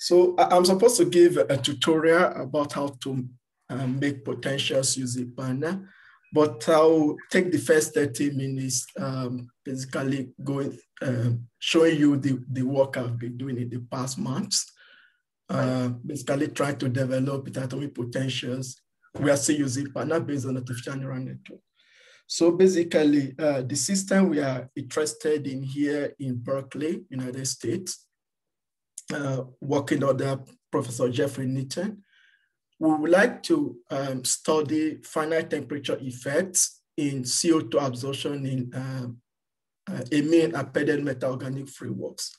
So I'm supposed to give a tutorial about how to make potentials using PANNA, but I'll take the first 30 minutes basically showing you the work I've been doing in the past months, basically trying to develop atomic potentials. We are still using PANNA based on artificial neural network. So basically, the system we are interested in here in Berkeley, United States, working under Professor Jeffrey Nitton, we would like to study finite temperature effects in CO2 absorption in amine appended metal organic frameworks.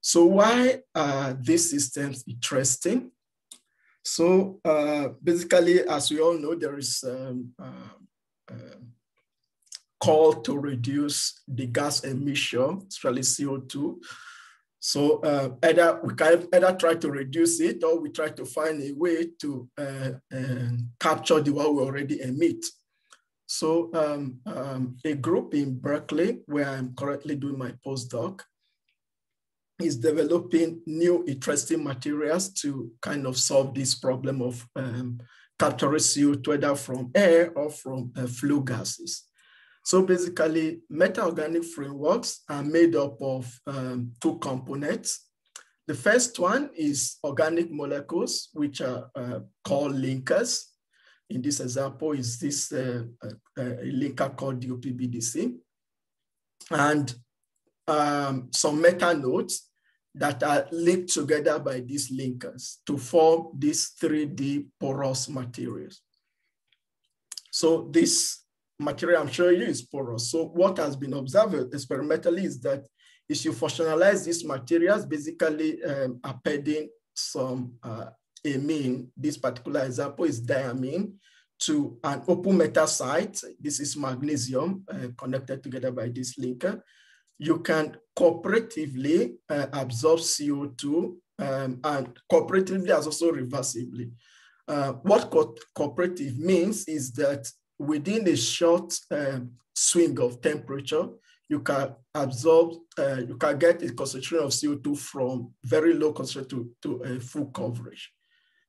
So why are these systems interesting? So basically, as we all know, there is call to reduce the gas emission, especially CO2. So either we can either try to reduce it or we try to find a way to capture the one we already emit. So a group in Berkeley, where I'm currently doing my postdoc, is developing new interesting materials to kind of solve this problem of capturing CO2 either from air or from flue gases. So basically, metal organic frameworks are made up of two components. The first one is organic molecules, which are called linkers. In this example, is this a linker called DOPBDC. And some metal nodes that are linked together by these linkers to form these 3D porous materials. So this material I'm showing you is porous. So what has been observed experimentally is that if you functionalize these materials, basically appending some amine, this particular example is diamine, to an open metal site. This is magnesium connected together by this linker. You can cooperatively absorb CO2 and cooperatively as also reversibly. What cooperative means is that within a short swing of temperature, you can absorb, you can get a concentration of CO2 from very low concentration to a full coverage.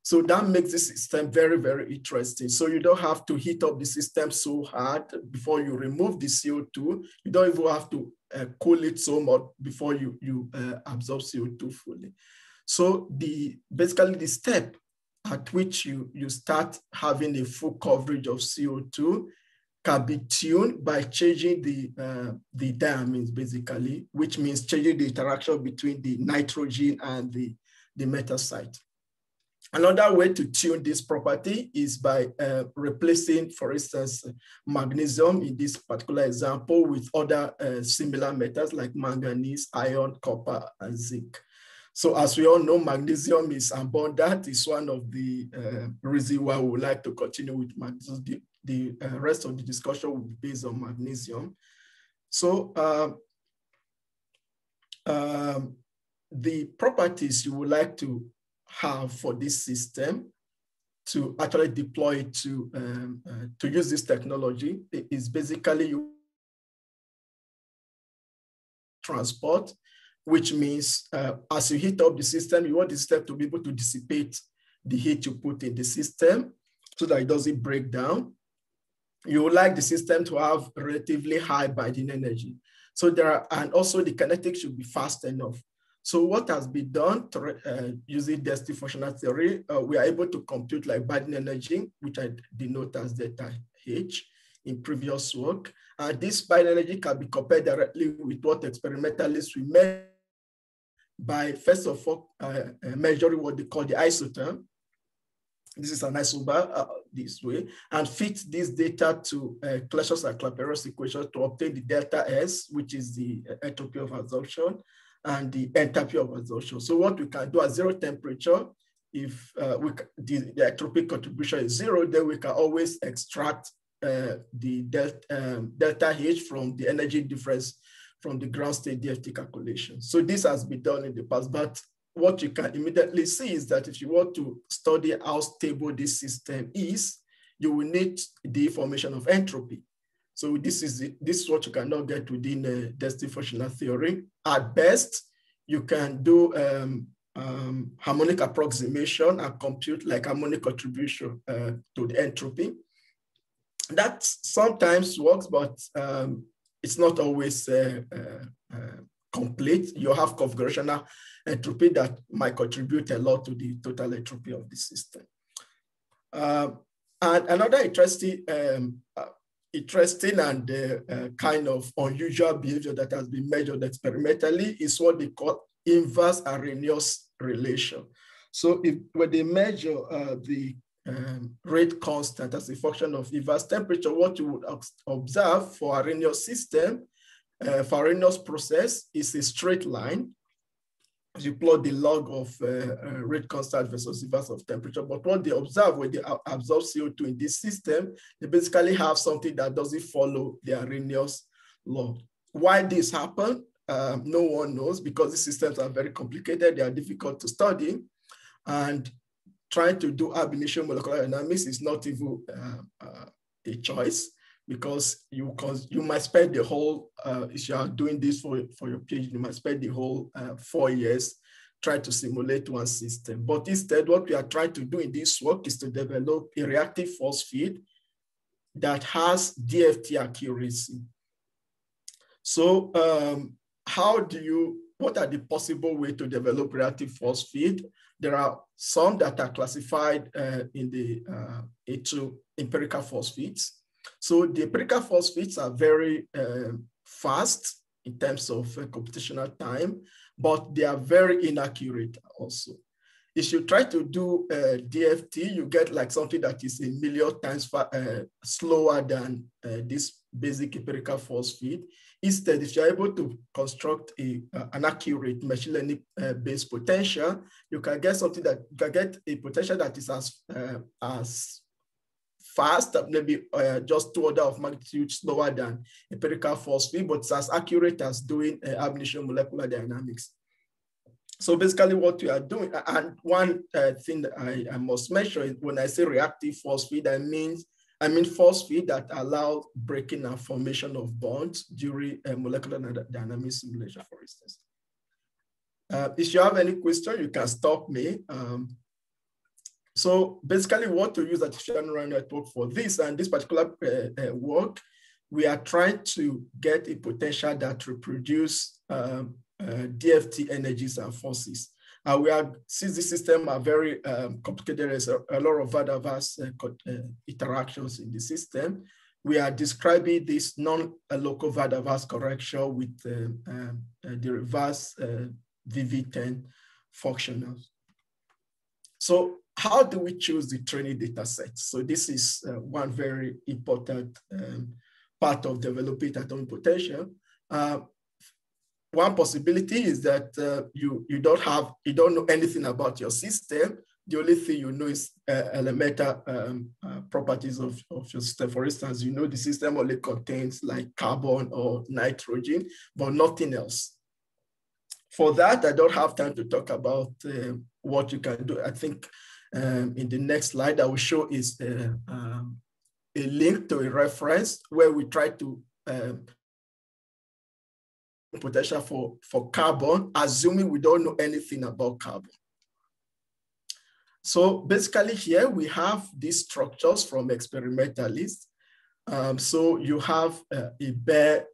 So that makes the system very, very interesting. So you don't have to heat up the system so hard before you remove the CO2. You don't even have to cool it so much before you absorb CO2 fully. So basically the step at which you start having a full coverage of CO2 can be tuned by changing the diamines, basically, which means changing the interaction between the nitrogen and the metal site. Another way to tune this property is by replacing, for instance, magnesium in this particular example with other similar metals like manganese, iron, copper, and zinc. So as we all know, magnesium is abundant. It's one of the reasons why we would like to continue with magnesium. The rest of the discussion will be based on magnesium. So the properties you would like to have for this system to actually deploy it to use this technology is basically you transport, which means as you heat up the system, you want the system to be able to dissipate the heat you put in the system so that it doesn't break down. You would like the system to have relatively high binding energy. So and also the kinetics should be fast enough. So what has been done using density functional theory, we are able to compute like binding energy, which I denote as delta H in previous work. And this binding energy can be compared directly with what experimentalists we made by, first of all, measuring what they call the isotherm. This is an isobar this way, and fit this data to Clausius and Clapeyron's equation to obtain the delta S, which is the entropy of absorption, and the enthalpy of absorption. So what we can do at zero temperature, if the entropic contribution is zero, then we can always extract the delta H from the energy difference from the ground state DFT calculation. So this has been done in the past, but what you can immediately see is that if you want to study how stable this system is, you will need the information of entropy. So this is what you cannot get within density functional theory. At best, you can do harmonic approximation and compute like harmonic contribution to the entropy. That sometimes works, but it's not always complete. You have configurational entropy that might contribute a lot to the total entropy of the system. And another interesting and kind of unusual behavior that has been measured experimentally is what they call inverse Arrhenius relation. So when they measure the rate constant as a function of inverse temperature, what you would observe for Arrhenius system, for Arrhenius process is a straight line. You plot the log of rate constant versus inverse of temperature. But what they observe when they absorb CO2 in this system, they basically have something that doesn't follow the Arrhenius law. Why this happened, no one knows, because these systems are very complicated. They are difficult to study. And trying to do ab initio molecular dynamics is not even a choice, because you might spend the whole, if you are doing this for your PhD, you might spend the whole 4 years trying to simulate one system. But instead, what we are trying to do in this work is to develop a reactive force field that has DFT accuracy. So what are the possible ways to develop reactive force field? There are some that are classified into empirical force fields. So the empirical force fields are very fast in terms of computational time, but they are very inaccurate also. If you try to do DFT, you get like something that is a million times slower than this basic empirical force field. Instead, if you're able to construct an accurate machine learning based potential, you can get something that you can get a potential that is as fast, maybe just 2 orders of magnitude slower than empirical force field, but it's as accurate as doing ab initio molecular dynamics. So basically what we are doing, and one thing that I must mention is when I say reactive force field, I mean force field that allow breaking and formation of bonds during molecular dynamics simulation, for instance. If you have any question, you can stop me. So basically what to use artificial neural network for this and this particular work, we are trying to get a potential that reproduce DFT energies and forces. Since the system are very complicated, there's a lot of van der Waals interactions in the system. We are describing this non-local van der Waals correction with the reverse VV10 functionals. So how do we choose the training data set? So this is one very important part of developing atomic potential. One possibility is that you don't know anything about your system. The only thing you know is elemental properties of your system. For instance, you know the system only contains like carbon or nitrogen, but nothing else. For that, I don't have time to talk about what you can do. I think in the next slide, I will show is a link to a reference where we try to potential for carbon, assuming we don't know anything about carbon. So basically here we have these structures from experimentalists. So you have a bare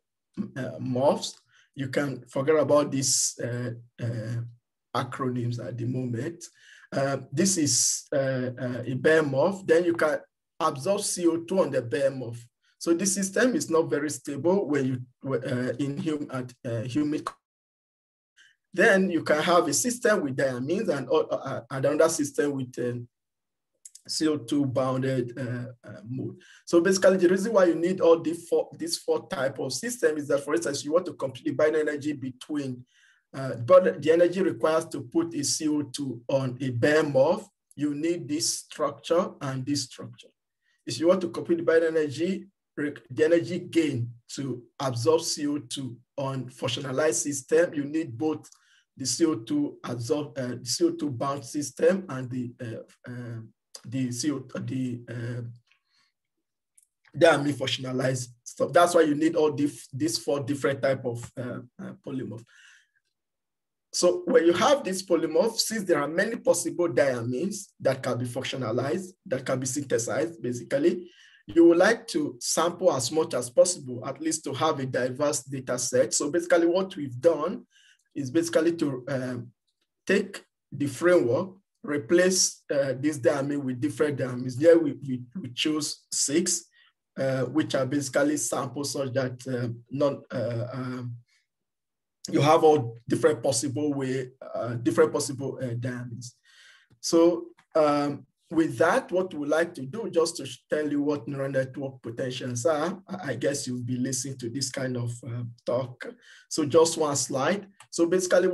morphs. You can forget about these acronyms at the moment. This is a bare morph. Then you can absorb CO2 on the bare morph. So this system is not very stable when you in humid. Then you can have a system with diamines and another system with CO2 bounded mode. So basically the reason why you need all these four types of systems is that, for instance, you want to compute the binary energy between, but the energy requires to put a CO2 on a bare morph, you need this structure and this structure. If you want to compute the binary energy, the energy gain to absorb CO2 on functionalized system, you need both the CO2 CO2 bound system and the diamine functionalized stuff. That's why you need all these four different types of polymorph. So when you have this polymorph, since there are many possible diamines that can be functionalized, that can be synthesized, basically, you would like to sample as much as possible, at least to have a diverse data set. So basically what we've done is basically to take the framework, replace this diamine with different diamines. There we choose 6, which are basically samples such that you have all different possible diamonds. So with that, what we would like to do, just to tell you what neural network potentials are, I guess you'll be listening to this kind of talk. So just one slide. So basically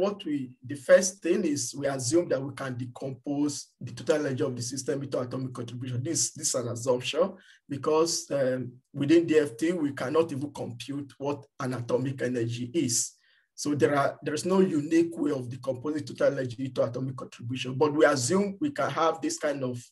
the first thing is we assume that we can decompose the total energy of the system into atomic contribution. This is an assumption because within DFT, we cannot even compute what an atomic energy is. So there's no unique way of decomposing total energy into atomic contribution, but we assume we can have this kind of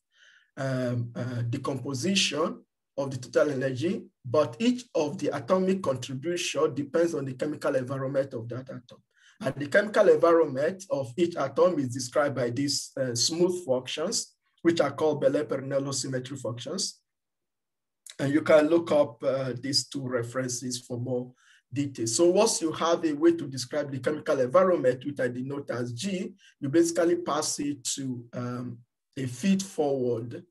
decomposition of the total energy, but each of the atomic contribution depends on the chemical environment of that atom. And the chemical environment of each atom is described by these smooth functions, which are called Belle-Pernello symmetry functions. And you can look up these 2 references for more details. So once you have a way to describe the chemical environment, which I denote as G, you basically pass it to a feed-forward,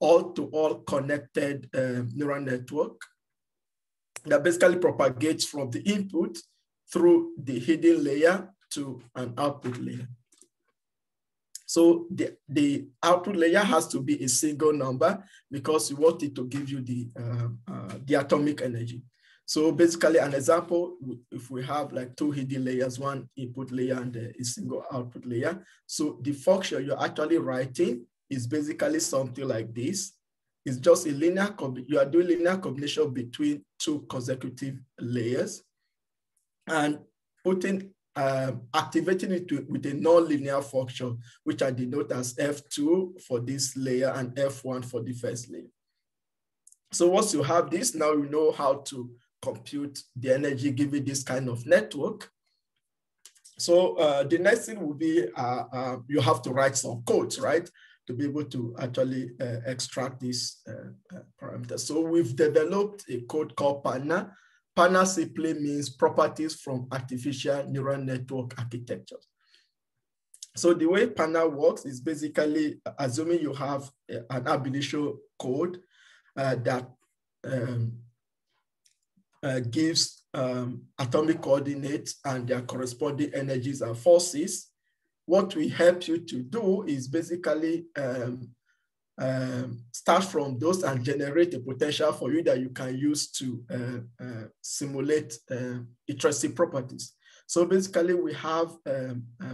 all-to-all connected neural network that basically propagates from the input through the hidden layer to an output layer. So the output layer has to be a single number because you want it to give you the atomic energy. So basically an example, if we have like 2 hidden layers, 1 input layer and a single output layer. So the function you're actually writing is basically something like this. It's just a linear, you are doing linear combination between 2 consecutive layers and activating it with a non-linear function, which I denote as F2 for this layer and F1 for the first layer. So once you have this, now you know how to compute the energy given this kind of network. So the next thing will be you have to write some codes, right, to be able to actually extract these parameters. So we've developed a code called PANNA. PANNA simply means properties from artificial neural network architectures. So the way PANNA works is basically assuming you have an ab initio code that gives atomic coordinates and their corresponding energies and forces. What we help you to do is basically start from those and generate a potential for you that you can use to simulate intrinsic properties. So basically we have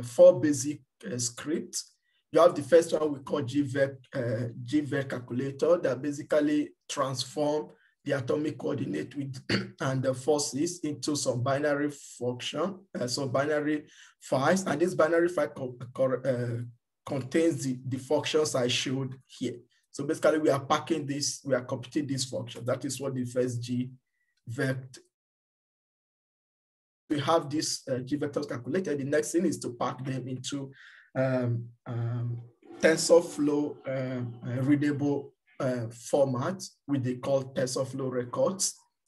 4 basic scripts. You have the first one we call GVec calculator that basically transform the atomic coordinate with and the forces into some binary function, some binary files, and this binary file contains the functions I showed here. So basically we are packing this, we are computing this function. That is what the first GVec. We have this G-vectors calculated. The next thing is to pack them into TensorFlow readable format, which they call TensorFlow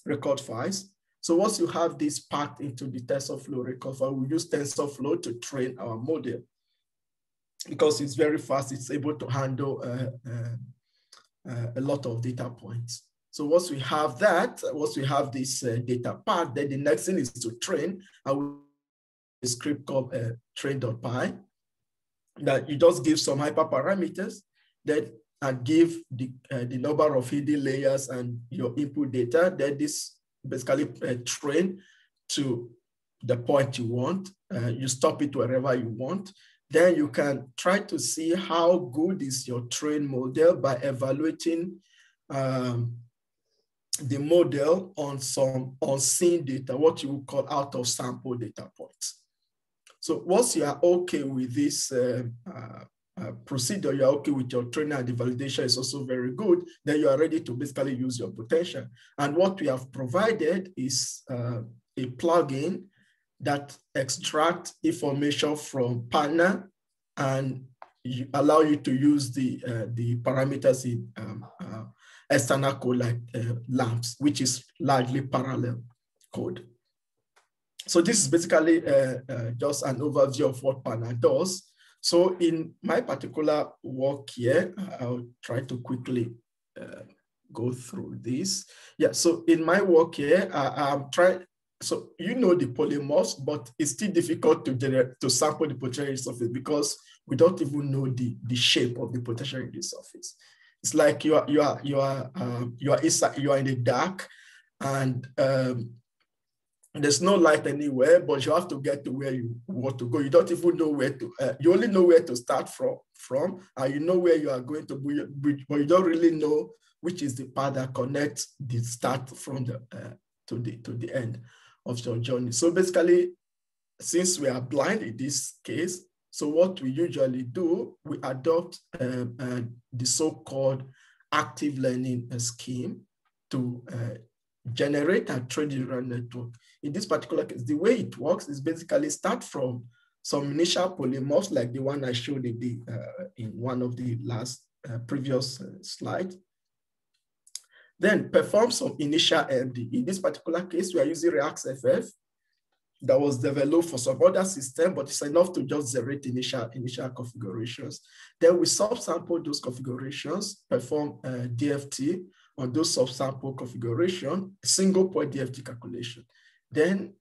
record files. So once you have this packed into the TensorFlow record file, we use TensorFlow to train our model because it's very fast. It's able to handle a lot of data points. So once we have that, once we have this data packed, then the next thing is to train. I will a script called train.py that you just give some hyperparameters that and give the number of hidden layers and your input data. Then this basically train to the point you want. You stop it wherever you want. Then you can try to see how good is your train model by evaluating the model on some unseen data, what you would call out of sample data points. So once you are okay with this procedure, you're okay with your training and the validation is also very good, then you are ready to basically use your potential. And what we have provided is a plugin that extract information from PANNA and allow you to use the parameters in external code like LAMPS, which is largely parallel code. So this is basically just an overview of what PANNA does. So in my particular work here, I'll try to quickly go through this. Yeah, so in my work here, I'm trying, so you know the polymorphs, but it's still difficult to sample the potential surface because we don't even know the shape of the potential in the surface. It's like you are in the dark, and there's no light anywhere, but you have to get to where you want to go. You don't even know where to. You only know where to start from, and you know where you are going to be, but you don't really know which is the path that connects the start from the to the end of your journey. So basically, since we are blind in this case, so what we usually do, we adopt the so-called active learning scheme to generate and train the neural network. In this particular case, the way it works is basically start from some initial polymorphs like the one I showed in one of the last previous slides. Then perform some initial MD. In this particular case, we are using ReactFF that was developed for some other system, but it's enough to just generate initial configurations. Then we subsample those configurations, perform DFT on those subsample configuration, single point DFT calculation. Then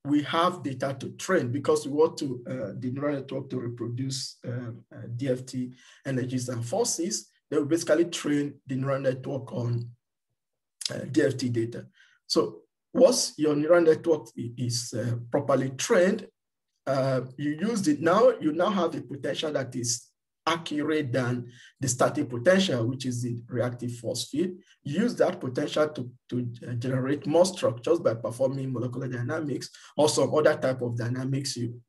we have data to train because we want to the neural network to reproduce DFT energies and forces. Then we basically train the neural network on DFT data. So once your neural network is properly trained, you use it now. You now have a potential that is accurate than the static potential, which is the reactive force field. Use that potential to generate more structures by performing molecular dynamics or some other type of dynamics you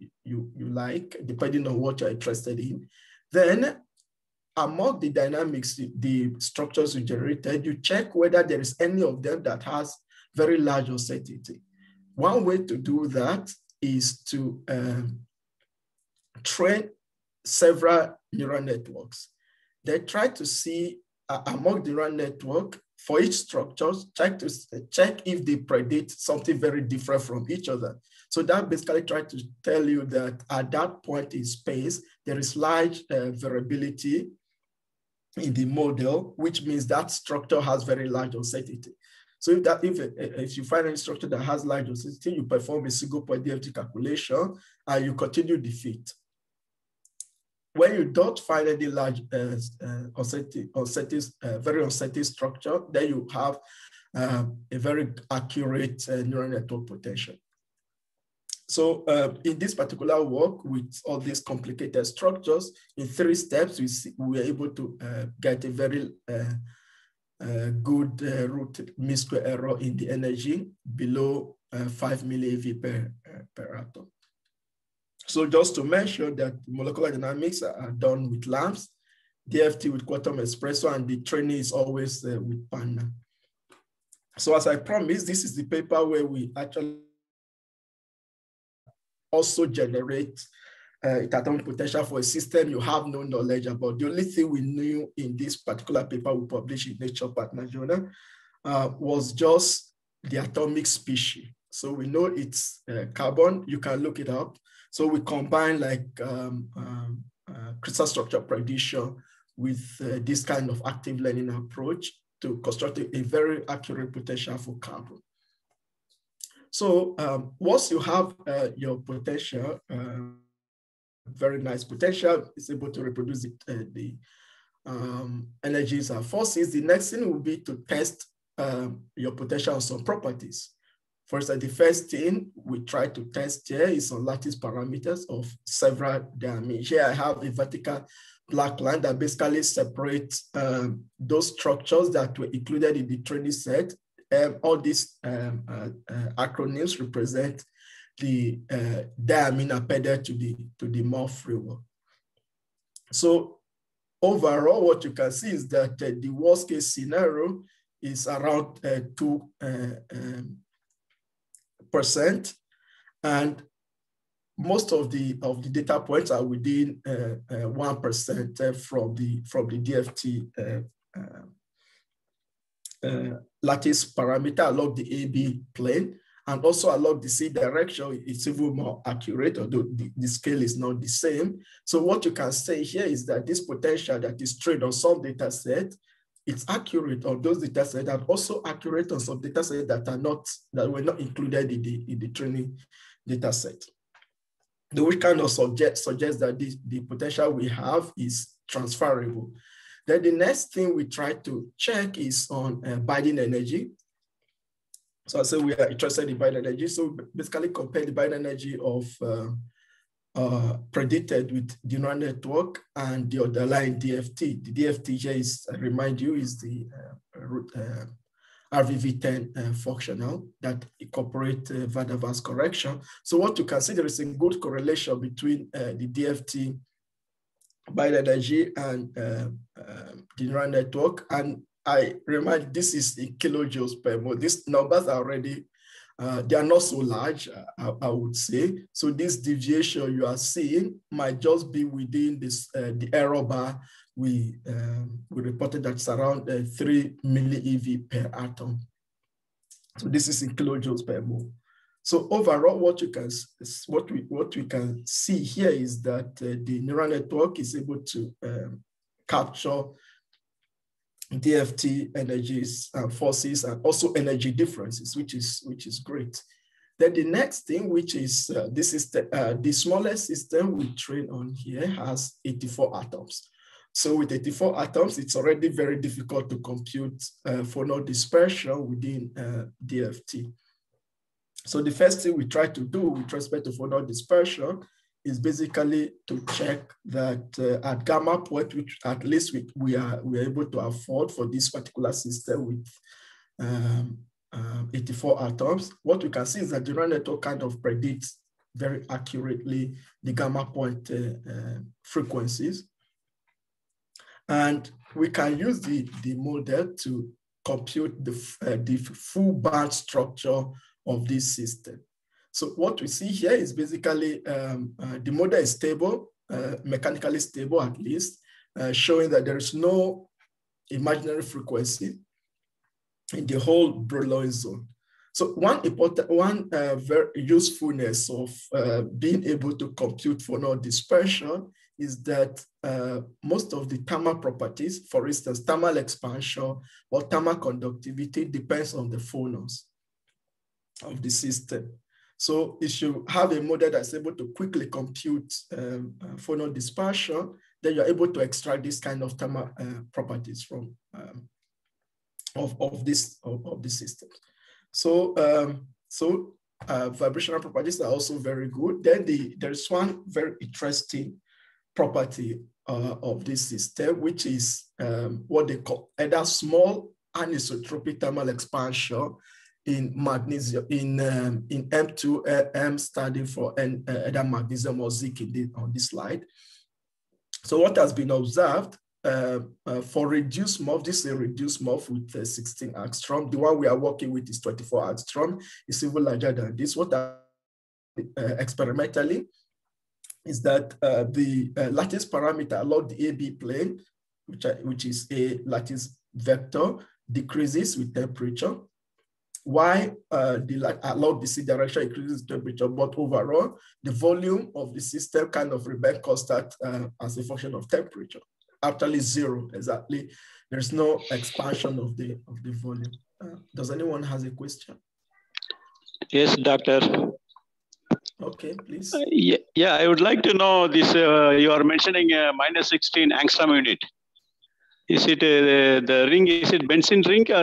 like, depending on what you're interested in. Then among the dynamics, the structures you generated, you check whether there is any of them that has very large uncertainty. One way to do that is to train several neural networks. They try to see among the neural network for each structure, check if they predict something very different from each other. So that basically tries to tell you that at that point in space, there is large variability in the model, which means that structure has very large uncertainty. So if you find any structure that has large uncertainty, you perform a single point DFT calculation and you continue the fit. When you don't find any large very uncertain structure, then you have a very accurate neural network potential. So in this particular work with all these complicated structures, in 3 steps, we were able to get a very good root mean square error in the energy below 5 millieV per atom. So just to mention that molecular dynamics are done with LAMPS, DFT with quantum espresso, and the training is always with PANNA. So as I promised, this is the paper where we actually also generate atomic potential for a system you have no knowledge about. The only thing we knew in this particular paper we published in Nature Partner Journal was just the atomic species. So we know it's carbon, you can look it up. So we combine like crystal structure prediction with this kind of active learning approach to construct a very accurate potential for carbon. So once you have your potential, very nice potential, it's able to reproduce the energies and forces, the next thing will be to test your potential on some properties. First, the first thing we try to test here is on lattice parameters of several dimensions. Here I have a vertical black line that basically separates those structures that were included in the training set. All these acronyms represent the diamine appended to the Moore framework. So overall, what you can see is that the worst case scenario is around 2%. And most of the data points are within 1% from the DFT lattice parameter along the AB plane, and also along the C direction. It's even more accurate, although the scale is not the same. So what you can say here is that this potential that is trained on some data set, it's accurate on those data sets, and also accurate on some data sets that were not included in the training data set. Which kind of suggests that the potential we have is transferable. Then the next thing we try to check is on binding energy. So I say we are interested in binding energy. So basically compare the binding energy of predicted with the neural network and the underlying DFT. The DFT here is, I remind you, is the RVV10 functional that incorporate van der Waals correction. So what you can see, there is a good correlation between the DFT binding energy and the neural network. And I remind, this is in kilojoules per mole. These numbers are already, they are not so large, I would say. So this deviation you are seeing might just be within this the error bar. We reported that it's around 3 millieV per atom. So this is in kilojoules per mole. So overall, what we can see here is that the neural network is able to capture DFT energies and forces, and also energy differences, which is great. Then the next thing, which is this is the smallest system we train on here, has 84 atoms. So with 84 atoms, it's already very difficult to compute phonon dispersion within DFT. So the first thing we try to do with respect to phonon dispersion is basically to check that at gamma point, which at least we are able to afford for this particular system with 84 atoms, what we can see is that the neural network kind of predicts very accurately the gamma point frequencies. And we can use the model to compute the full band structure of this system. So what we see here is basically the model is stable, mechanically stable at least, showing that there is no imaginary frequency in the whole Brillouin zone. So one very usefulness of being able to compute phonon dispersion is that most of the thermal properties, for instance, thermal expansion or thermal conductivity, depends on the phonons of the system. So if you have a model that's able to quickly compute phonon dispersion, then you're able to extract this kind of thermal properties from of this system. So vibrational properties are also very good. Then there's one very interesting property of this system, which is what they call either small anisotropic thermal expansion in magnesium, in M2M standing for either magnesium or zinc on this slide. So what has been observed for reduced MOF, this is a reduced MOF with 16 angstrom. The one we are working with is 24 angstrom. It's even larger than this. What experimentally is that the lattice parameter along the AB plane, which is a lattice vector, decreases with temperature. Why along the C direction increases temperature, but overall, the volume of the system kind of remains constant as a function of temperature. Actually zero, exactly. There's no expansion of the volume. Does anyone has a question? Yes, doctor. Okay, please. Yeah, I would like to know this. You are mentioning minus 16 angstrom unit. Is it the ring? Is it benzene ring or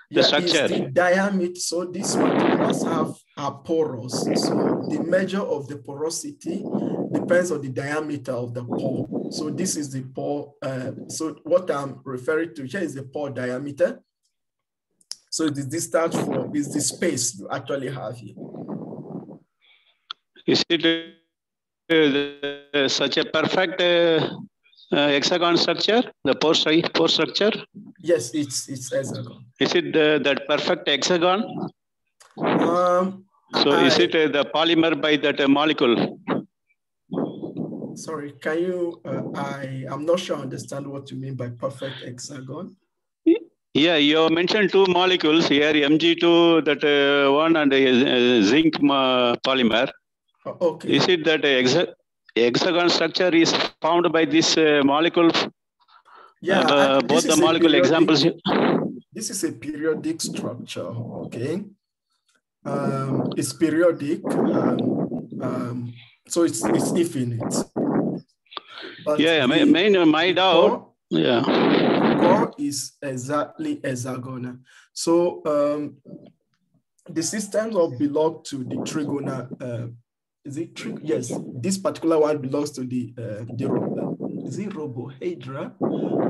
the structure? It's the diameter. So these particles are porous. So the measure of the porosity depends on the diameter of the pore. So this is the pore. So what I'm referring to here is the pore diameter. So the distance is the space you actually have here. Is it such a perfect hexagon structure, the pore structure? Yes, it's hexagon. Is it that perfect hexagon? So is it the polymer by that molecule? Sorry, can you, I'm not sure I understand what you mean by perfect hexagon. Yeah, you mentioned two molecules here, Mg2, that one, and zinc polymer. Okay. Is it that hexagon structure is found by this molecule? Yeah, both the molecule examples. This is a periodic structure, okay? It's periodic, so it's infinite. But yeah, my doubt. Yeah. Core is exactly hexagonal. So the systems of belong to the trigonal. Is it yes? This particular one belongs to the is it Robohedra? I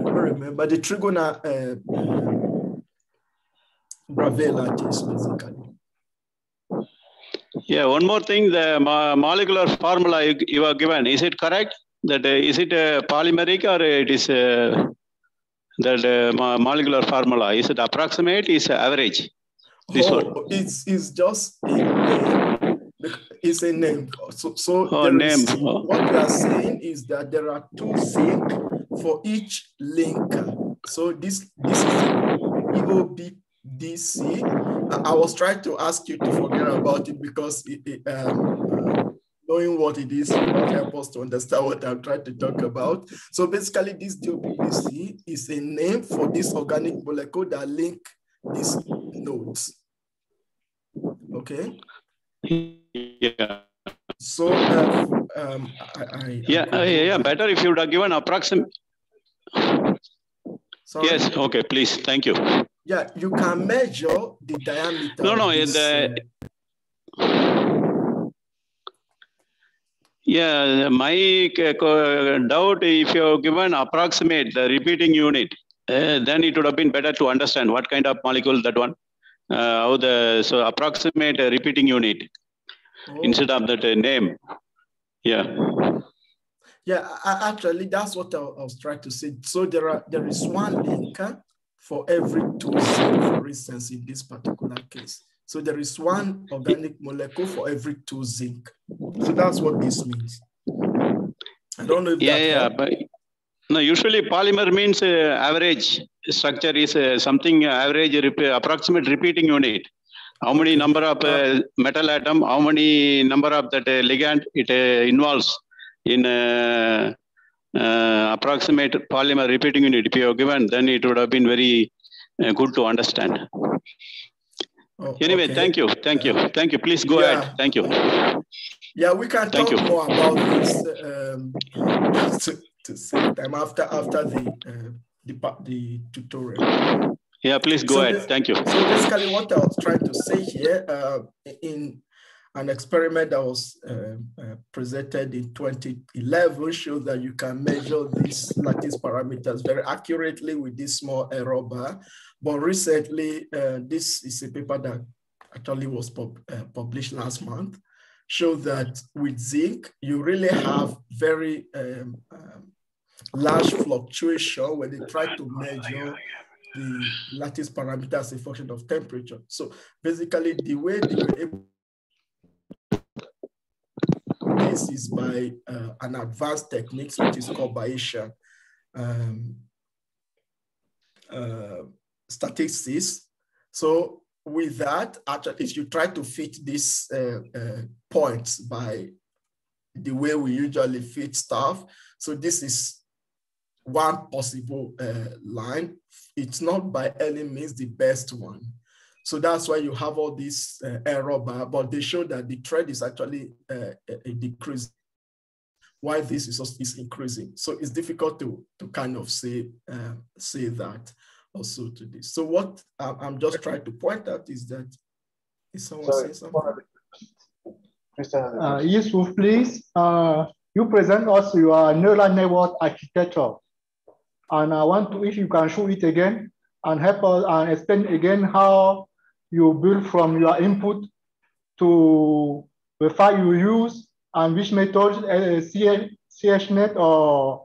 don't remember the trigonal Bravais lattice, basically. Yeah. One more thing: the molecular formula you are given, is it correct? That is it polymeric, or it is that molecular formula? Is it approximate? Is average? This one. It's just a name. It's a name. So name. What we are saying is that there are two zinc for each linker. So this is EOBDC. I was trying to ask you to forget about it because knowing what it is will help us to understand what I'm trying to talk about. So basically, this DOBBC is a name for this organic molecule that link these nodes. Okay. Yeah. So better if you would have given approximate. Sorry? Yes. Okay. Please. Thank you. Yeah, you can measure the diameter. No. Yeah, my doubt, if you're given approximate the repeating unit, then it would have been better to understand what kind of molecule that one, so approximate repeating unit instead of that name. Yeah. Yeah, actually, that's what I was trying to say. So there is one linker for every two zinc, for instance, in this particular case. So there is one organic molecule for every two zinc. So that's what this means. I don't know if that helps. But no, usually polymer means average structure is something average approximate repeating unit. How many number of metal atom, how many number of that ligand it involves in approximate polymer repeating unit. If you have given, then it would have been very good to understand. Anyway, thank you. Please go ahead. Thank you. Yeah, we can talk more about this to save time after the tutorial. Yeah, please go ahead. Thank you. So basically, what I was trying to say here, in an experiment that was presented in 2011, shows that you can measure these lattice parameters very accurately with this small error bar. But recently, this is a paper that actually was published last month, shows that with zinc, you really have very large fluctuation when they try to measure the lattice parameter as a function of temperature. So basically, the way they were able this is by an advanced technique, which is called Bayesian statistics. So with that, actually, if you try to fit these points by the way we usually fit stuff, so this is one possible line. It's not by any means the best one. So that's why you have all this error bar, but they show that the trend is actually a decrease, while this is increasing. So it's difficult to kind of say that also to this. So what I'm just trying to point out is that, is someone saying something? Yusuf, please, you present us your neural network architecture. And I want to, if you can show it again and help us and explain again how you build from your input to the file you use and which method, CHNet or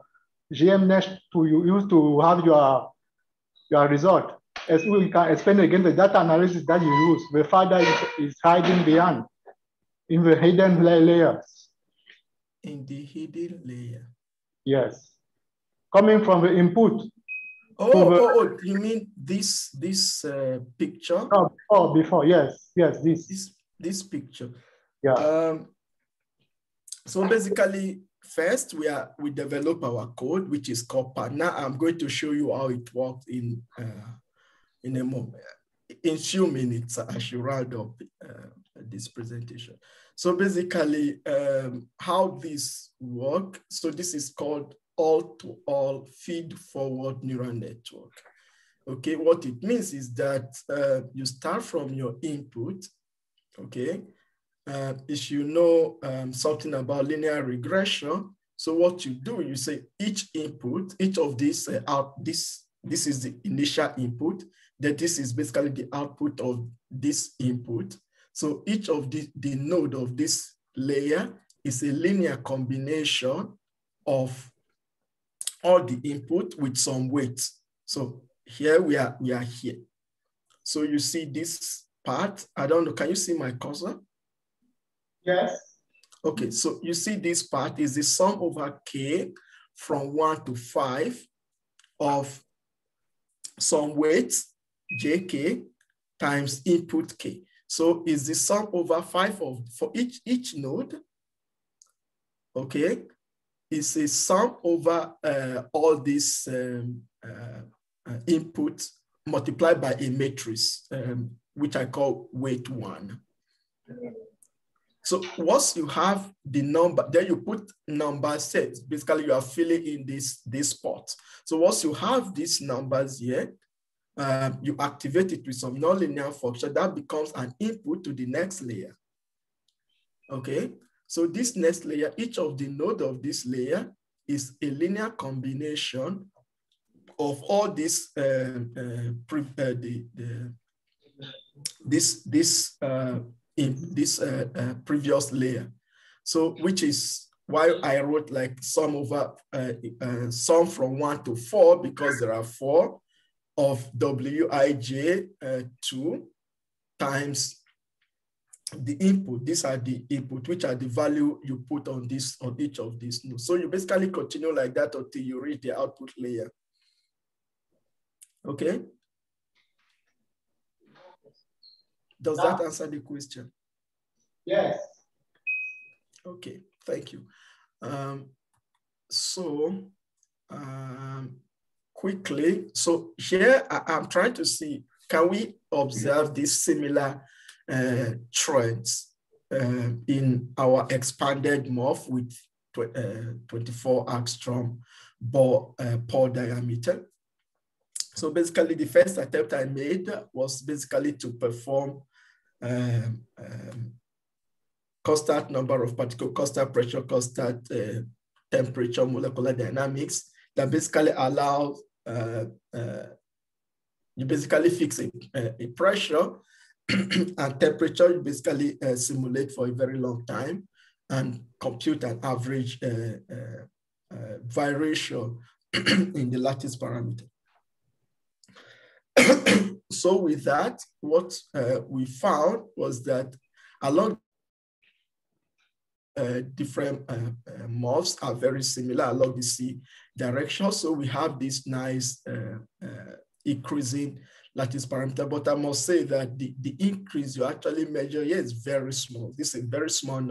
GMNet to you use to have your result. As we can explain again the data analysis that you use, the file that is hiding behind. in the hidden layers. In the hidden layer. Yes. Coming from the input. Oh, you mean this picture? Oh, before, yes, this picture. Yeah. So basically, first we develop our code, which is called PANNA. I'm going to show you how it works in a moment. In few minutes, I should round up this presentation. So basically, how this works. So this is called all-to-all feed-forward neural network. Okay, what it means is that you start from your input. Okay, if you know something about linear regression, so what you do, you say each input, each of these this is the initial input, that this is basically the output of this input. So each of the node of this layer is a linear combination of all the input with some weights. So here we are here. So you see this part. I don't know, can you see my cursor? Yes. Okay, so you see this part is the sum over k from 1 to 5 of some weights, jk, times input k. So is the sum over 5 for each node, okay, is a sum over all these inputs multiplied by a matrix, which I call weight 1. So once you have the number, then you put number sets. Basically, you are filling in this spot. So once you have these numbers here, you activate it with some nonlinear function that becomes an input to the next layer. Okay, so this next layer, each of the node of this layer is a linear combination of all this previous layer. So which is why I wrote like sum over sum from 1 to 4, because there are 4 of wij 2 times the input. These are the input, which are the value you put on this on each of these nodes. So you basically continue like that until you reach the output layer. Okay. Does that answer the question? Yes. Okay, thank you. Quickly, so here I'm trying to see, can we observe these similar trends in our expanded morph with 24 angstrom pore diameter? So basically, the first attempt I made was basically to perform constant number of particles, constant pressure, constant temperature, molecular dynamics that basically allows you basically fix a pressure and temperature. You basically simulate for a very long time and compute an average variation in the lattice parameter. So with that, what we found was that along different morphs are very similar along the C direction. So we have this nice increasing lattice parameter, but I must say that the increase you actually measure here is very small. This is a very small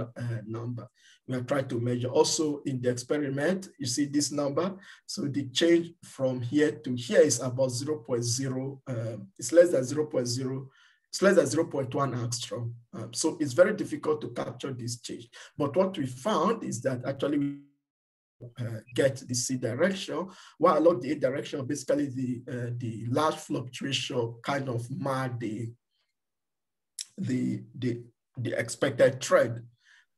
number we are trying to measure. Also in the experiment, you see this number. So the change from here to here is about 0.0, it's less than 0.0, it's less than 0.1 angstrom. So it's very difficult to capture this change. But what we found is that actually we get the C direction, while along the A direction, basically the large fluctuation kind of mark the expected trend.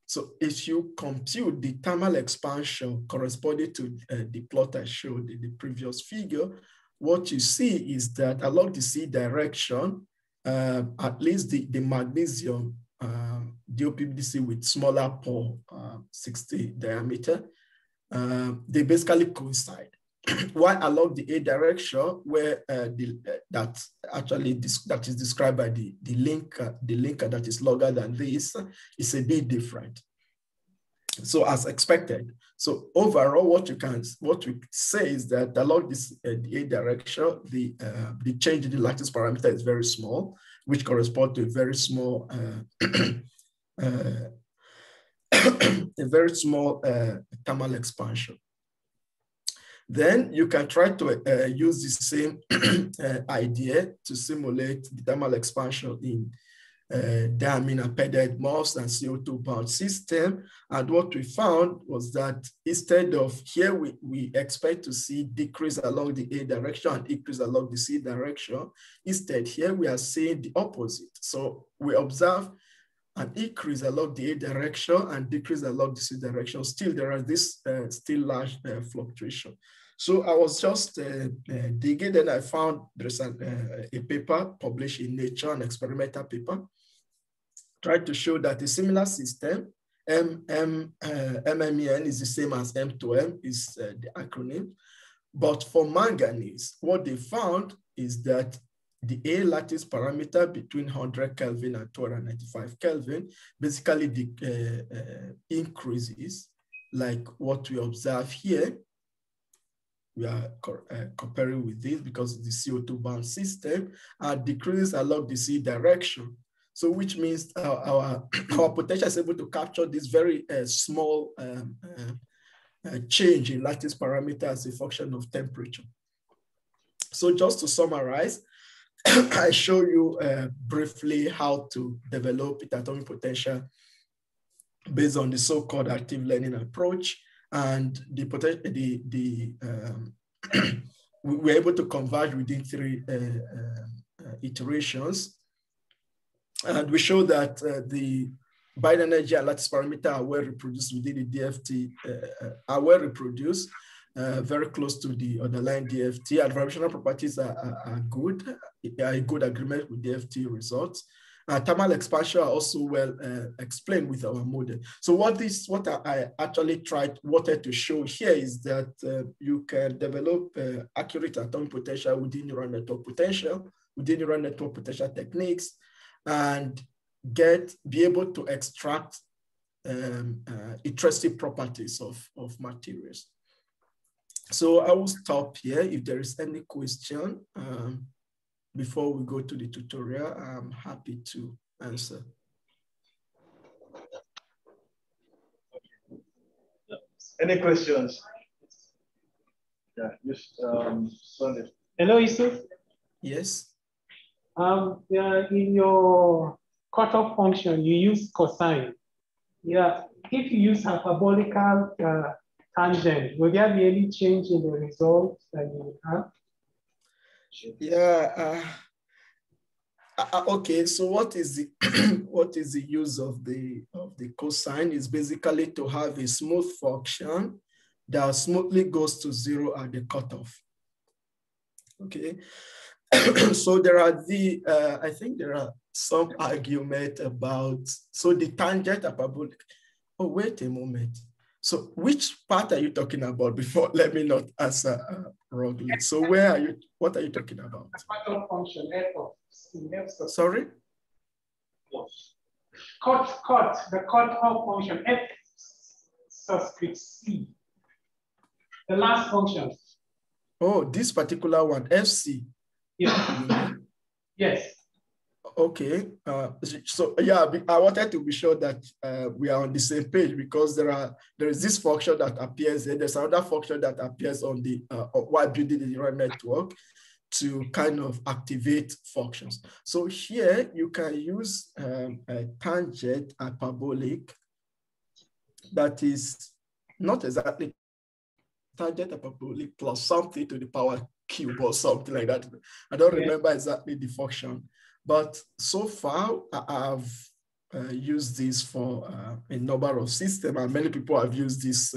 So if you compute the thermal expansion corresponding to the plot I showed in the previous figure, what you see is that along the C direction, at least the magnesium DOPBDC with smaller pore, 60 diameter, they basically coincide. while along the A direction, where that is described by the linker that is longer than this, is a bit different. So as expected. So overall, what we say is that along this the A direction, the change in the lattice parameter is very small, which corresponds to a very small thermal expansion. Then you can try to use the same idea to simulate the thermal expansion in diamine-appended MOS and CO2 bound system. And what we found was that instead of here, we expect to see decrease along the A direction and increase along the C direction. Instead, here we are seeing the opposite. So we observe an increase along the A direction and decrease along the C direction. Still, there are this still large fluctuation. So I was just digging, and I found there's a paper published in Nature, an experimental paper, tried to show that a similar system, MMEN is the same as M2M, is the acronym. But for manganese, what they found is that the A lattice parameter between 100 Kelvin and 295 Kelvin basically increases, like what we observe here. We are comparing with this because it's the CO2 bound system, and decreases along the C direction. So which means our potential is able to capture this very small change in lattice parameter as a function of temperature. So just to summarize, I show you briefly how to develop atomic potential based on the so-called active learning approach. And we were able to converge within 3 iterations. And we show that the binary energy and lattice parameter are well reproduced within the DFT, are well reproduced, very close to the underlying DFT, and vibrational properties are good, a good agreement with DFT results. Thermal expansion are also well explained with our model. So what I actually wanted to show here is that you can develop accurate atomic potential within neural network potential, within neural network potential techniques, and be able to extract intrinsic properties of materials. So I will stop here. If there is any question, before we go to the tutorial, I'm happy to answer. Any questions? Yeah, just Sonny. Hello, Yusuf. Yes. In your cutoff function, you use cosine. Yeah, if you use hyperbolical tangent, will there be any change in the results that you have? Yeah. Okay. So what is the what is the use of the cosine? Is basically to have a smooth function that smoothly goes to 0 at the cutoff. Okay. So there are I think there are some argument about, so the tangent hyperbolic. Oh, wait a moment. So which part are you talking about before? Let me not answer wrongly. So what are you talking about? The cutoff function, F of C. Sorry? The cutoff function, F subscript C. The last function. Oh, this particular one, FC. Yeah. Yes. Okay. So yeah, I wanted to be sure that we are on the same page, because there is this function that appears there. There's another function that appears on the while building the neural network to kind of activate functions. So here you can use a tangent hyperbolic that is not exactly tangent hyperbolic plus something to the power cube or something like that. I don't remember exactly the function, but so far I've used this for a number of systems, and many people have used this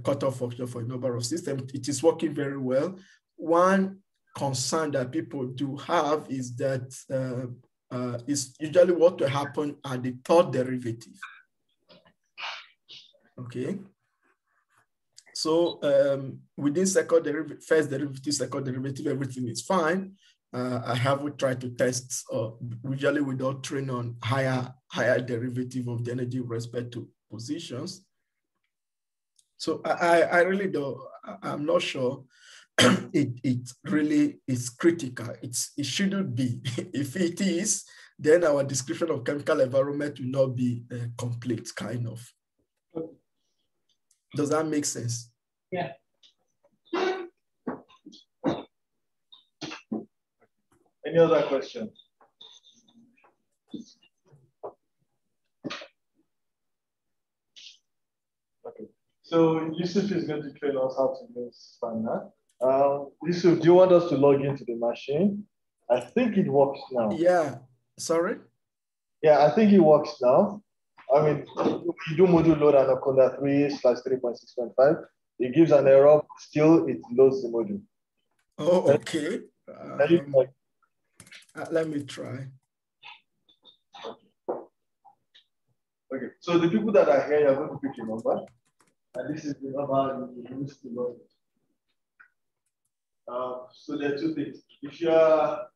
cutoff function for a number of systems. It is working very well. One concern that people do have is that is usually what will happen at the third derivative. Okay. So within second derivative, first derivative, second derivative, everything is fine. I haven't tried to test, usually we don't train on higher derivative of the energy with respect to positions. So I really don't, I'm not sure it really is critical. It shouldn't be. If it is, then our description of chemical environment will not be complete, kind of. Does that make sense? Yeah. Any other questions? Okay. So Yusuf is going to train us how to use PANNA. Yusuf, do you want us to log into the machine? I think it works now. Yeah. Sorry? Yeah, I think it works now. I mean, you do module load and Oconda 3/3.6.5. It gives an error, still it loads the module. Oh, okay. Let me try. Okay, so the people that are here, you're going to pick your number. And this is the number you use to log it. So there are two things. If you are,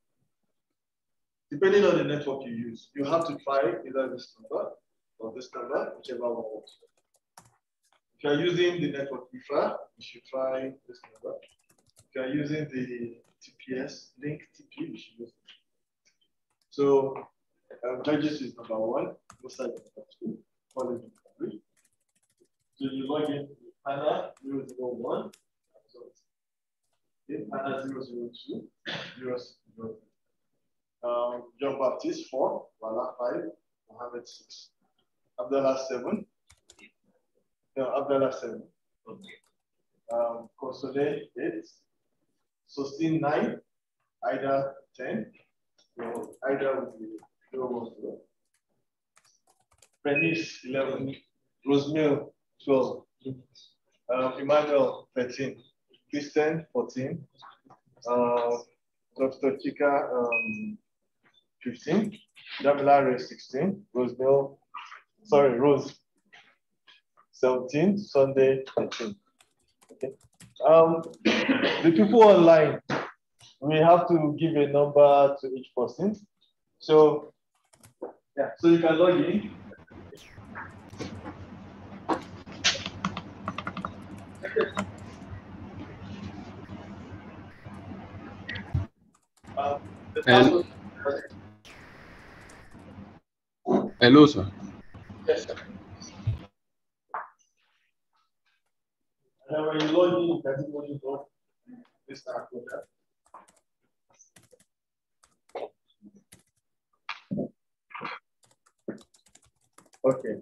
depending on the network you use, you have to try either this number or this number, whichever one works. If you are using the network IFR, you should try this number. If you are using the TPS, link TP, you should use it. So Judges is number 1, Musa is number 2, Paul is number 3. So you log in with PANNA 001, so PANNA 002, 003. John Baptiste 4, Wala 5, Mohammed 6, Abdullah 7. No, Abdullah 7. Console 8, Sustain 9, Ida 10. So Ida will be 010. Bernice 11, Rosemary 12, Emmanuel 13, Christian 14, Dr. Chika 15, Damilare 16, Rose 17, Sunday 18. Okay. The people online, we have to give a number to each person. So yeah, so you can log in. Hello, sir. Yes, sir. And then when you log in, you can see what you got. This start with that. Okay.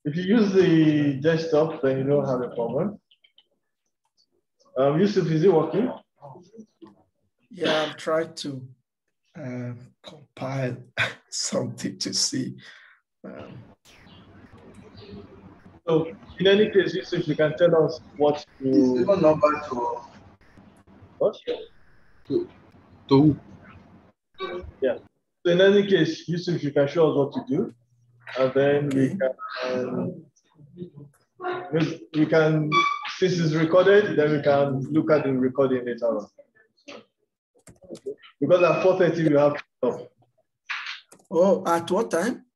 If you use the desktop, then you don't have a problem. Yusuf, is it working? Yeah, I'm trying to compile something to see. So in any case, Yusuf, you can tell us what you... number to... What? To who? Yeah. So in any case, Yusuf, you can show us what to do. And then we can, since it's recorded, then we can look at the recording later on. Because at 4:30 you have to stop. Oh, at what time?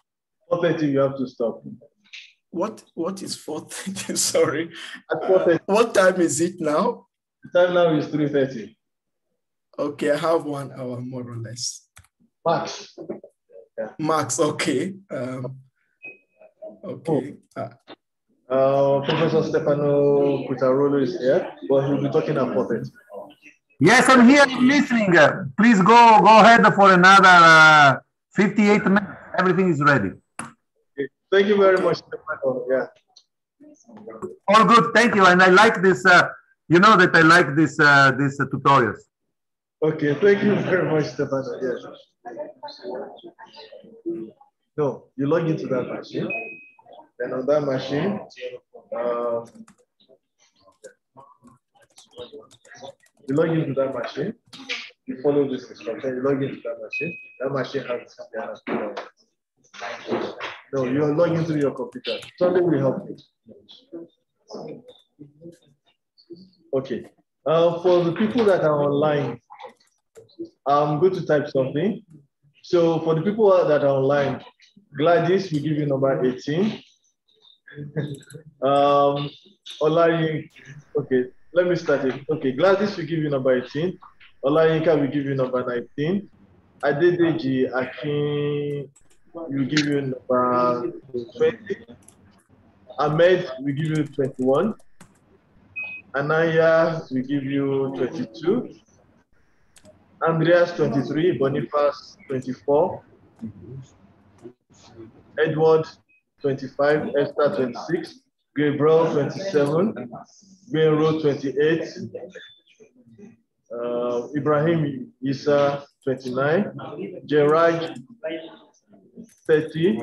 4:30 you have to stop. What is 4:30? Sorry. At 4:30. What time is it now? The time now is 3:30. Okay, I have 1 hour more or less. Max. Yeah. Max, okay. Okay. Professor Stefano Cutarolo is here, but he'll be talking at 4:30. Yes, I'm here listening. Please go ahead for another 58 minutes. Everything is ready. Okay. Thank you very much, Stefano. Yeah. All good, thank you. And I like this. You know that I like this tutorials. Okay, thank you very much, Stefano. Yes. No, you log into that machine. Then on that machine, you log into that machine. You follow this instruction, you log into that machine. That machine has no, you're logging into your computer. Something will help you. Okay. For the people that are online, I'm going to type something. So for the people that are online, Gladys will give you number 18. Okay, let me start it. Okay, Gladys will give you number 18. Olayinka will give you number 19. Adedeji Akin will give you number 20. Ahmed will give you 21. Anaya will give you 22. Andreas 23. Boniface 24. Edward 25. Esther 26. Gabriel 27. Benro 28. Ibrahim Isa 29. Gerard 30.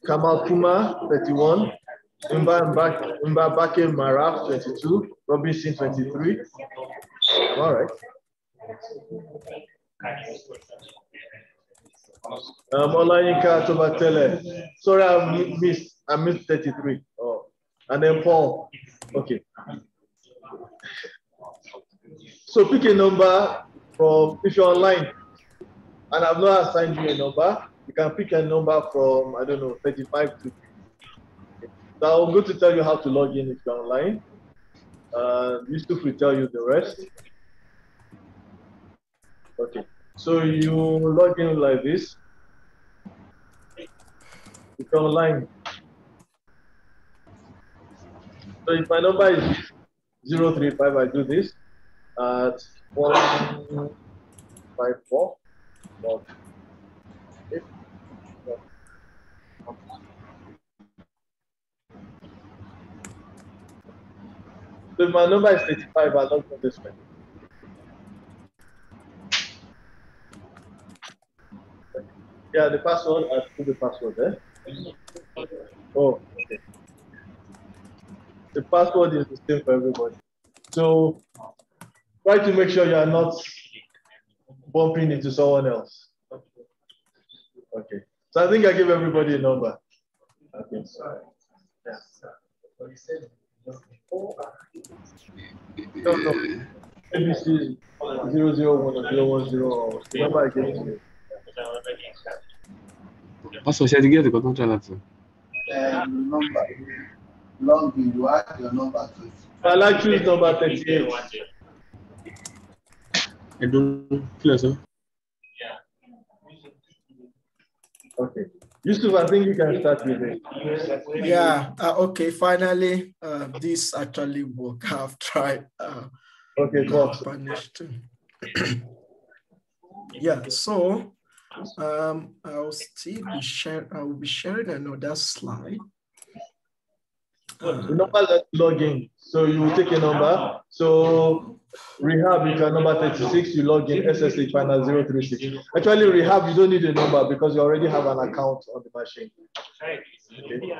Kamal Kuma 31. Mbabake Maraf 22. Robinson 23. All right. Olayinka Tobatele. Sorry, I missed 33. Oh, and then Paul. Okay. So pick a number from, if you're online and I've not assigned you a number, you can pick a number from, I don't know, 35 to. So I'm going to tell you how to log in if you're online. Yusuf will tell you the rest. Okay. So you log in like this. If you're online. So if my number is 035, I do this at 154. So if my number is 35, I'll log in this way. Yeah, the password, I'll put the password there. Oh, okay. The password is the same for everybody. So try to make sure you are not bumping into someone else. Okay. So I think I give everybody a number. Okay. No. ABC 001 or 010 or the number I gave to you. Posso lasciare di chiedere quanto c'è l'altro? Number. Login, you add your number to it. I choose number 38. I don't feel so. Okay. Yusuf, I think you can start with it. Yeah, okay, finally, this actually worked. I've tried. Okay, cool. Yeah, so I'll be sharing another slide. The number that log in. So you will take a number. So Rehab, if you're number 36, you log in SSH PANNA 036. Actually, Rehab, you don't need a number because you already have an account on the machine. Okay.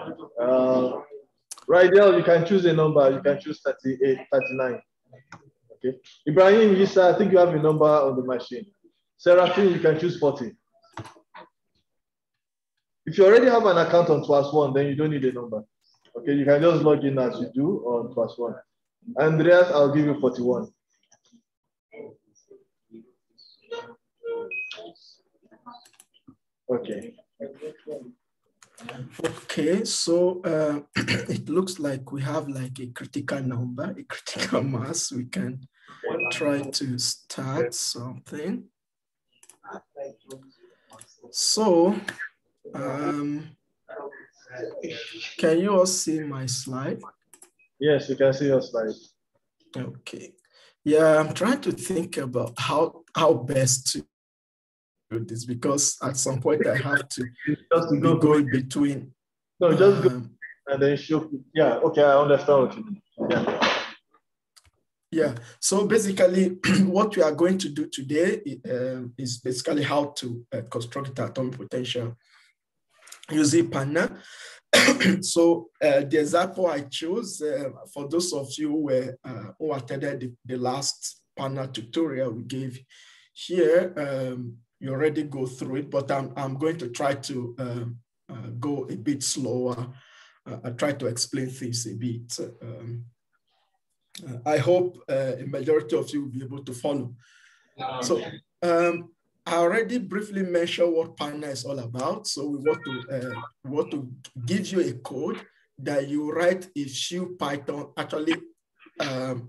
Right there, you can choose a number. You can choose 38, 39. Okay. Ibrahim Yisa, I think you have a number on the machine. Seraphine, you can choose 40. If you already have an account on +1, then you don't need a number. Okay, you can just log in as you do on +1. Andreas, I'll give you 41. Okay. Okay, so it looks like we have like a critical number, a critical mass. We can try to start something. So, can you all see my slide? Yes, you can see your slide. Okay. Yeah, I'm trying to think about how best to do this because at some point I have to go in between. No, just go and then show. Yeah, okay, I understand what you mean. Yeah. Yeah, so basically what we are going to do today is basically how to construct the atomic potential using PANNA. So the example I chose, for those of you who attended the last PANNA tutorial we gave here. You already go through it, but I'm going to try to go a bit slower. I try to explain things a bit. I hope a majority of you will be able to follow. So I already briefly mentioned what PANNA is all about. So we want to give you a code that you write a few Python, actually to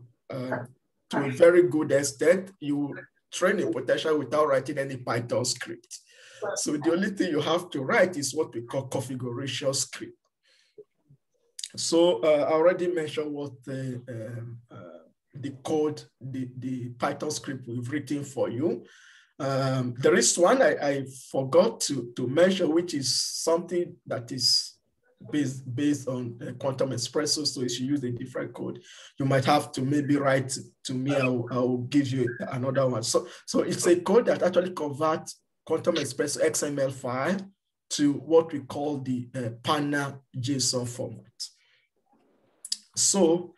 a very good extent. You train a potential without writing any Python script. So the only thing you have to write is what we call configuration script. So I already mentioned what the code, the Python script we've written for you. There is one I forgot to mention, which is something that is based on quantum espresso. So if you use a different code, you might have to maybe write to me. I will give you another one. So it's a code that actually converts quantum espresso XML file to what we call the PANNA JSON format. So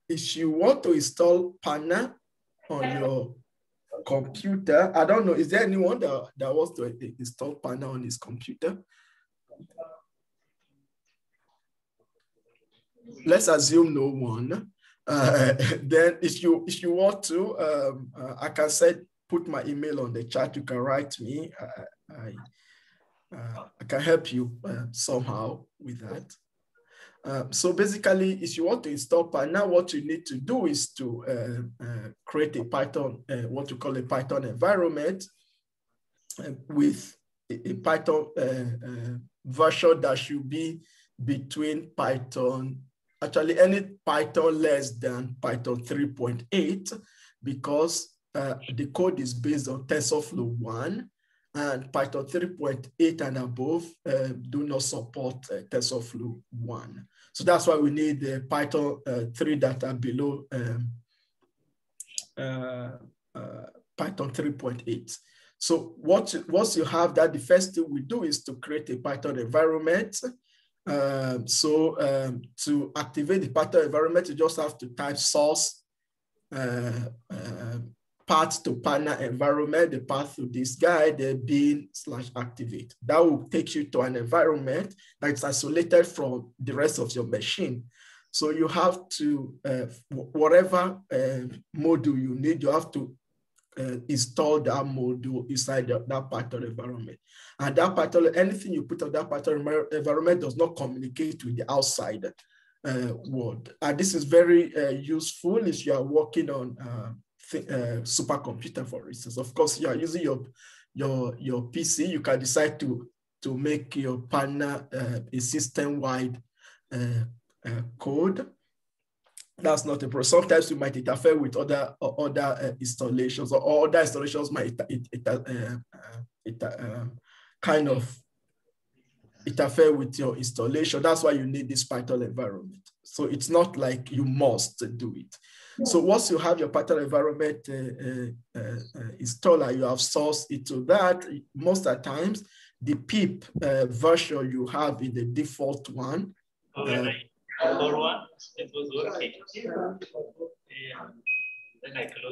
if you want to install PANNA on your computer, I don't know, is there anyone that wants to install PANNA on his computer? Let's assume no one. Then if you want to, I can put my email on the chat. You can write me. I can help you somehow with that. So basically, if you want to install PANNA, what you need to do is to create a Python, what we call a Python environment with a Python version that should be between Python, actually any Python less than Python 3.8, because the code is based on TensorFlow 1, and Python 3.8 and above do not support TensorFlow 1. So that's why we need the Python 3 that are below Python 3.8. So once you have that, the first thing we do is to create a Python environment. To activate the Python environment, you just have to type source path to PANNA environment, the path to this guy, the bin/activate. That will take you to an environment that's isolated from the rest of your machine. So you have to, whatever module you need, you have to install that module inside that Python environment. And that Python, anything you put on that Python environment does not communicate with the outside world. And this is very useful if you are working on supercomputer, for instance. Of course, you are using your PC. You can decide to make your PANNA a system-wide code. That's not a problem. Sometimes you might interfere with other installations, or other installations might kind of interfere with your installation. That's why you need this Python environment. So it's not like you must do it. So once you have your Python environment installed, you have sourced it to that. Most of the times, the pip version you have in the default one.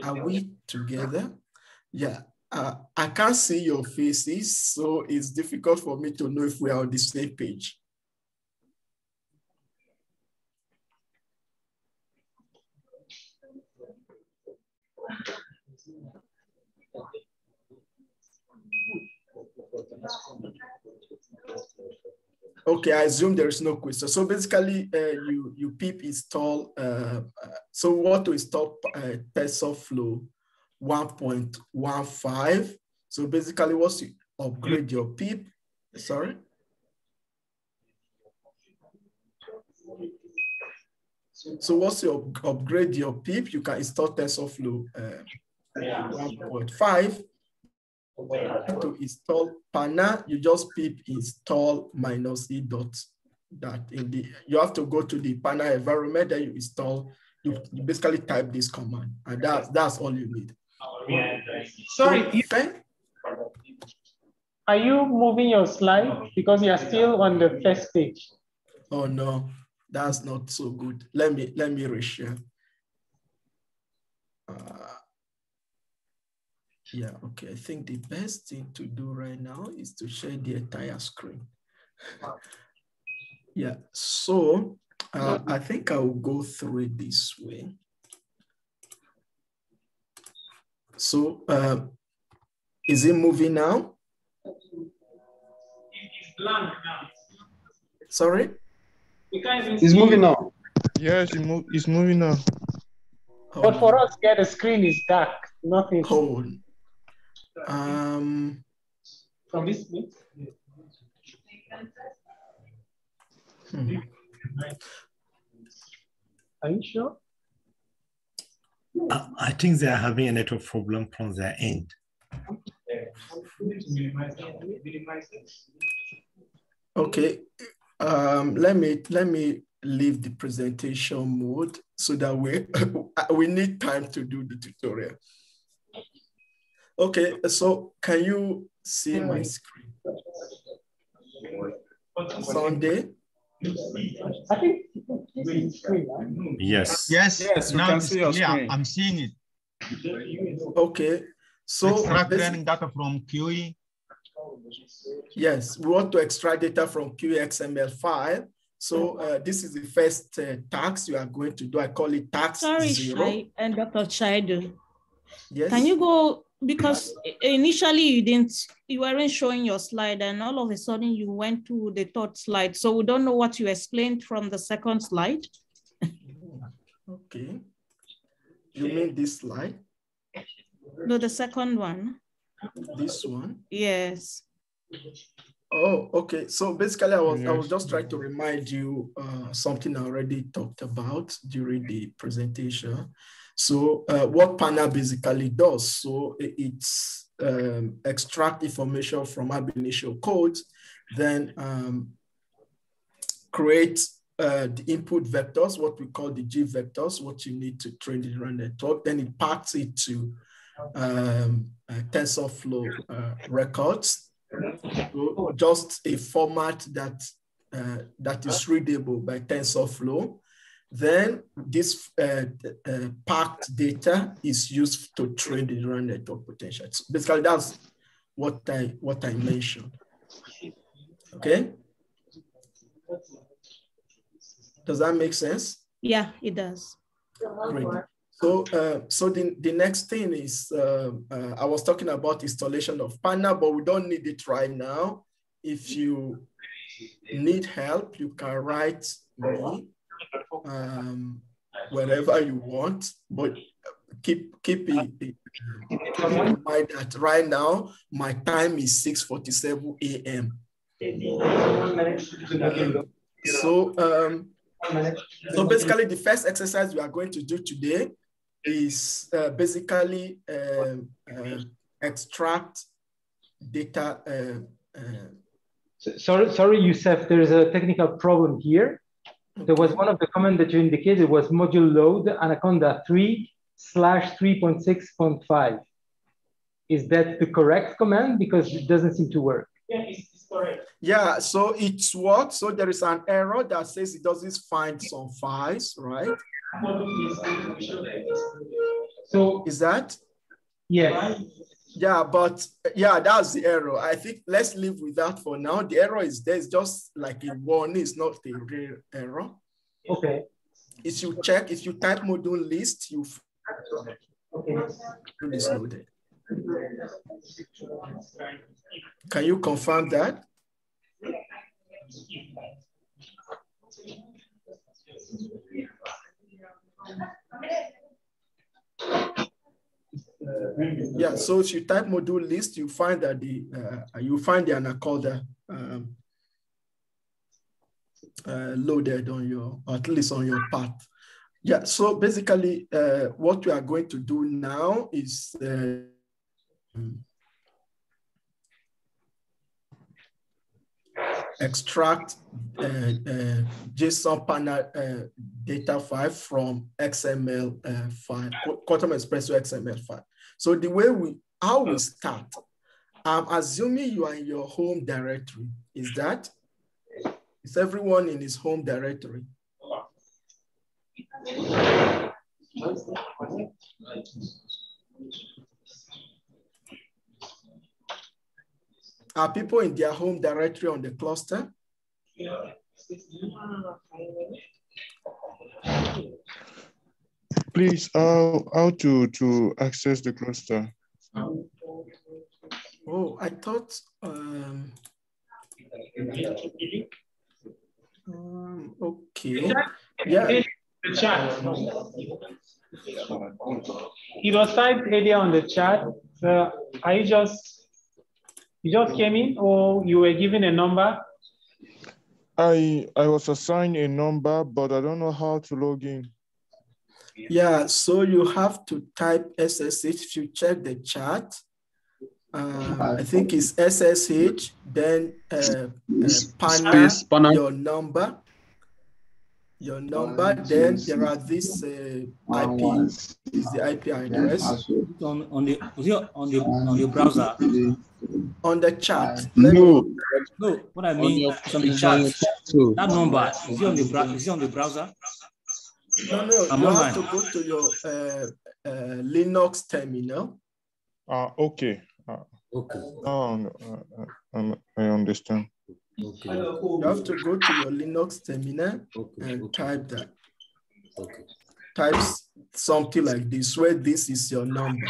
Are we together? Yeah. I can't see your faces, so it's difficult for me to know if we are on the same page. Okay, I assume there is no question. So basically, you pip install. So we want to install TensorFlow 1.15. So basically, once you upgrade your pip, sorry. So once you upgrade your pip, you can install TensorFlow 1.5. To install PANNA, you just pip install -e dot that in the, you have to go to the PANNA environment that you install. You basically type this command, and that's all you need. Sorry, okay. Are you moving your slide because you are still on the first page? Oh no, that's not so good. Let me reshare. Yeah, okay. I think the best thing to do right now is to share the entire screen. Yeah, so I think I will go through it this way. So is it moving now? It's blank now. Sorry? It's moving now. Yes, it's moving now. But for us, yeah, the screen is dark. Nothing. Oh. From this place? Are you sure? I think they are having a network problem from their end. Okay, let me leave the presentation mode so that we need time to do the tutorial. Okay, so can you see my screen? Sunday? I think this is screen, right? Yes. Yes, we now can see your screen. I'm seeing it. Okay, so extract training data from QE. Yes, we want to extract data from QE XML file. So this is the first task you are going to do. I call it task 0. And Dr. Shaidu. Yes. Can you go, because initially you weren't showing your slide, and all of a sudden you went to the third slide. So we don't know what you explained from the second slide. Okay. You mean this slide? No, the second one. This one? Yes. Oh, okay. So basically, I was just trying to remind you something I already talked about during the presentation. So what PANNA basically does, so it's extract information from ab initio codes, then create the input vectors, what we call the G vectors, what you need to train the neural network. Then it packs it to TensorFlow records. So just a format that that is readable by TensorFlow. Then this packed data is used to train the neural network potential. So basically, that's what I mentioned. Okay. Does that make sense? Yeah, it does. Great. So, so the next thing is, I was talking about installation of PANNA, but we don't need it right now. If you need help, you can write me wherever you want, but keep in mind that right now, my time is 6:47 a.m. So basically, the first exercise we are going to do today is basically extract data. Sorry, Yusuf, there is a technical problem here. Okay. There was one of the comments that you indicated was module load Anaconda 3/3.6.5. Is that the correct command? Because it doesn't seem to work. Yeah, it's correct. Yeah, so it's what? So there is an error that says it doesn't find some files, right? So is that? Yeah. Yeah, but yeah, that's the error. I think let's live with that for now. The error is there. It's just like a warning. It's not a real error. Okay. If you check, if you type module list, you it's loaded. Can you confirm that? Yeah, so if you type module list, you find that the Anaconda loaded on your, or at least on your path. Yeah, so basically what we are going to do now is extract JSON PANNA data file from XML file, Quantum Espresso XML file. So the way how we start, I'm assuming you are in your home directory. Is everyone in his home directory? Are people in their home directory on the cluster? Please, how to access the cluster? Oh, I thought, okay, yeah. The chat. It was typed earlier on the chat. Are you just came in, or you were given a number? I was assigned a number, but I don't know how to log in. Yeah, so you have to type SSH. If you check the chat, I think it's SSH, then PANNA, your number, then there are these IP, is the IP address. On the browser? On the chat. No, what I mean is on the chat. That number, is it on the browser? No, you have to go to your Linux terminal. Okay. Okay. I understand. Okay. You have to go to your Linux terminal and type that. Okay. Type something like this, where this is your number,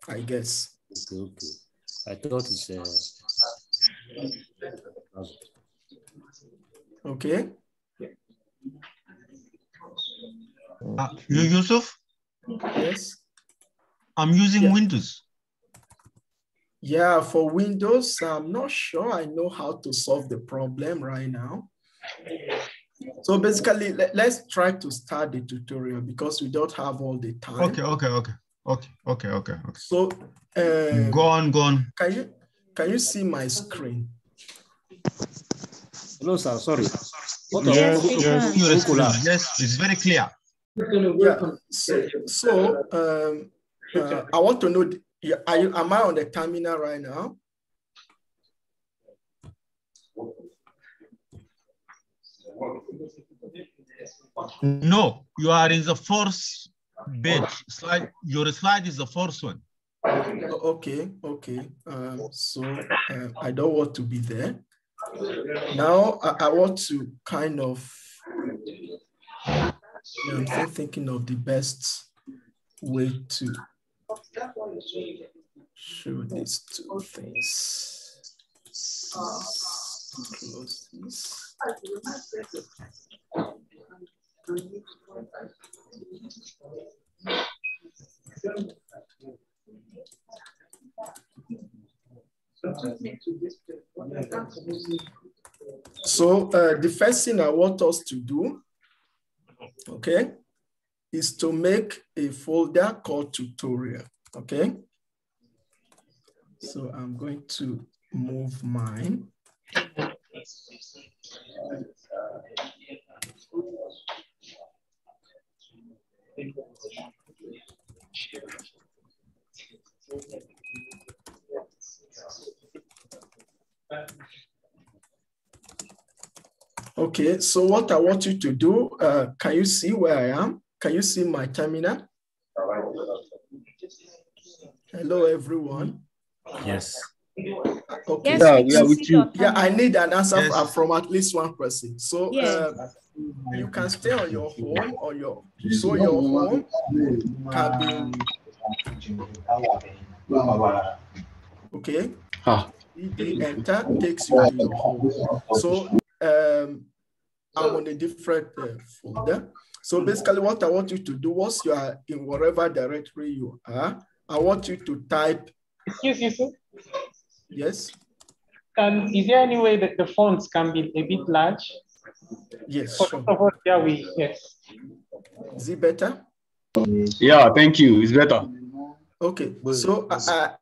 I guess. Okay. I thought it's okay. Yusuf? Yes. I'm using Windows. Yeah, for Windows, I'm not sure I know how to solve the problem right now. So basically, let's try to start the tutorial because we don't have all the time. Okay. So go on. Can you see my screen? Hello, sir. Sorry. Yes, it's very clear. Yeah. So I want to know, am I on the terminal right now? No, you are in the fourth page. Your slide is the fourth one. Okay. So I don't want to be there. Now I want to kind of, I'm still thinking of the best way to show these two things. Close this. So the first thing I want us to do, okay, is to make a folder called tutorial, okay? So I'm going to move mine. Okay, so what I want you to do, can you see where I am? Can you see my terminal? Hello, everyone. Yes. Okay. Yes, yeah, I need an answer from at least one person. So you can stay on your home or your home can be okay. The enter takes you to your home. So I'm on a different folder. So basically what I want you to do, once you are in whatever directory you are, I want you to type. Excuse me, sir. Yes. Is there any way that the fonts can be a bit large? Yes, sure. Yes. Is it better? Yeah, thank you. It's better. Okay, so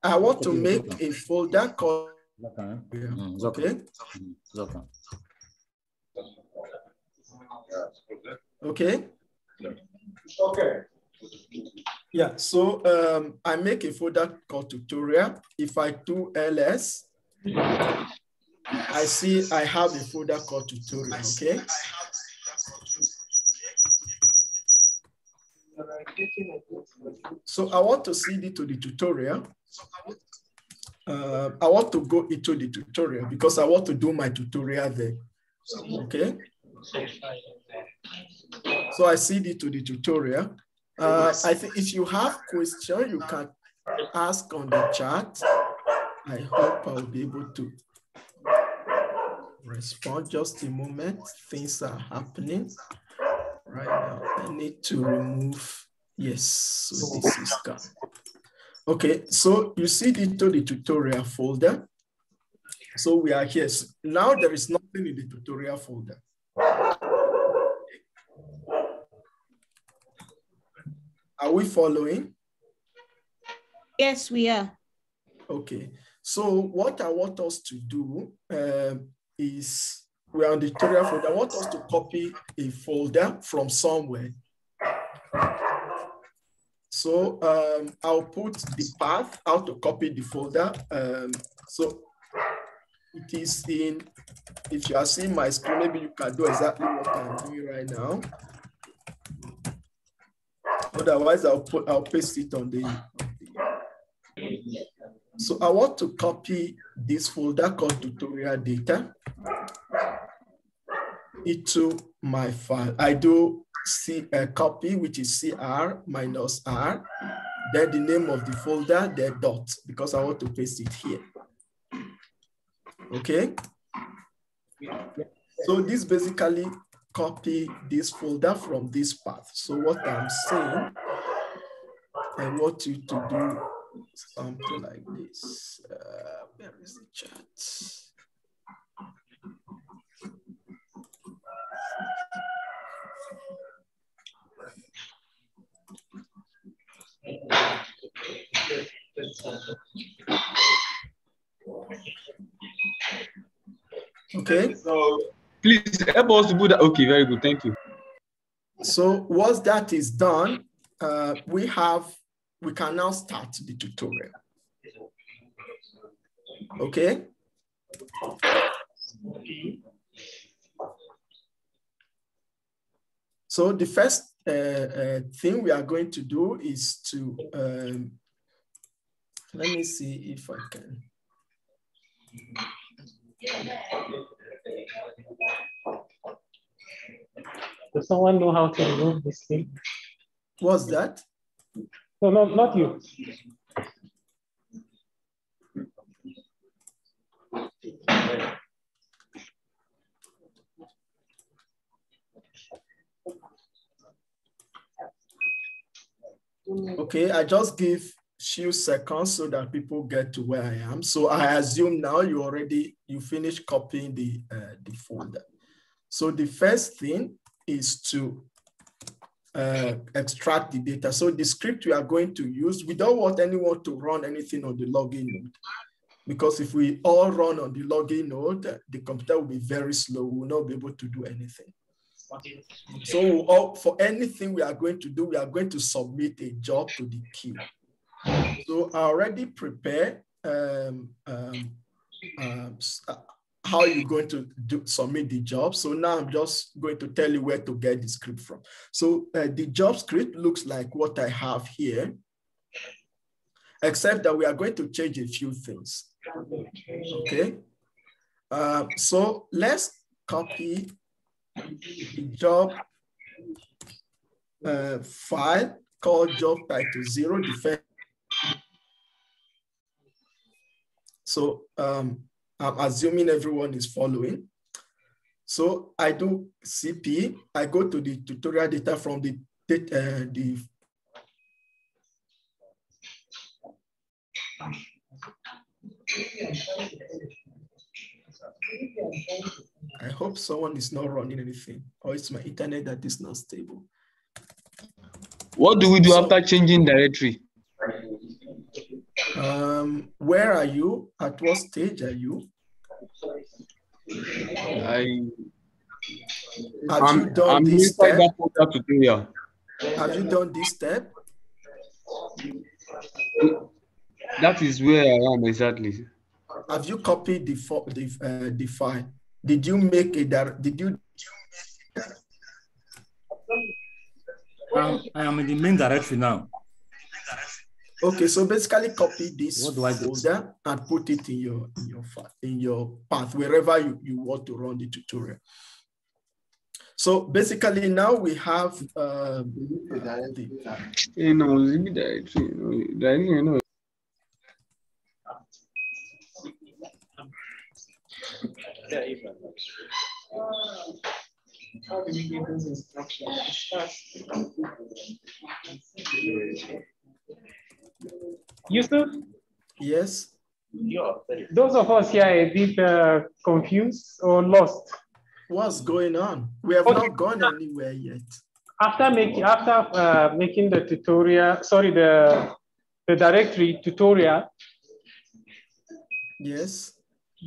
I want to make a folder called, okay? Okay? Okay. Yeah, so I make a folder called tutorial. If I do ls, I see I have a folder called tutorial, okay? So I want to CD to the tutorial. I want to go into the tutorial because I want to do my tutorial there. Okay. So I CD to the tutorial. I think if you have questions, you can ask on the chat. I hope I'll be able to respond. Just a moment. Things are happening right now. I need to remove. Yes, so this is gone. Okay, so you see into the tutorial folder. So we are here. So now there is nothing in the tutorial folder. Are we following? Yes, we are. Okay, so what I want us to do is, we're on the tutorial folder. I want us to copy a folder from somewhere. So I'll put the path, how to copy the folder. So it is in, if you are seeing my screen, maybe you can do exactly what I'm doing right now. Otherwise, I'll paste it on the. So I want to copy this folder called tutorial data into my file. I do a copy, which is CR minus R, then the name of the folder, the dot, because I want to paste it here. Okay. So this basically copy this folder from this path. So what I'm saying, I want you to do something like this. Where is the chat? Okay. So please help us to put that. Okay, very good. Thank you. So once that is done, we can now start the tutorial. Okay. So the first thing we are going to do is to, let me see if I can. Does someone know how to remove this thing? What's that? No, not you. Okay, I just give few seconds so that people get to where I am. So I assume now you finished copying the folder. So the first thing is to extract the data. So the script we are going to use, we don't want anyone to run anything on the login node, because if we all run on the login node, the computer will be very slow. We will not be able to do anything. So for anything we are going to do, we are going to submit a job to the queue. So I already prepared how you're going to submit the job. So now I'm just going to tell you where to get the script from. So the job script looks like what I have here, except that we are going to change a few things. Okay. So let's copy the job file called job title 0 defense. So I'm assuming everyone is following. So I do CP, I go to the tutorial data from the I hope someone is not running anything, or it's my internet that is not stable. What do we do after changing directory? Where are you? At what stage are you? Have you done this step? Have you done this step? That is where I am exactly. Have you copied the file? Did you make a I am in the main directory now. Okay, so basically copy this folder and put it in your path wherever you want to run the tutorial. So basically now we have How do we give those instructions? Yusuf? Yes. Those of us here are a bit confused or lost. What's going on? We have not gone anywhere yet. After making the tutorial, sorry, the directory tutorial. Yes.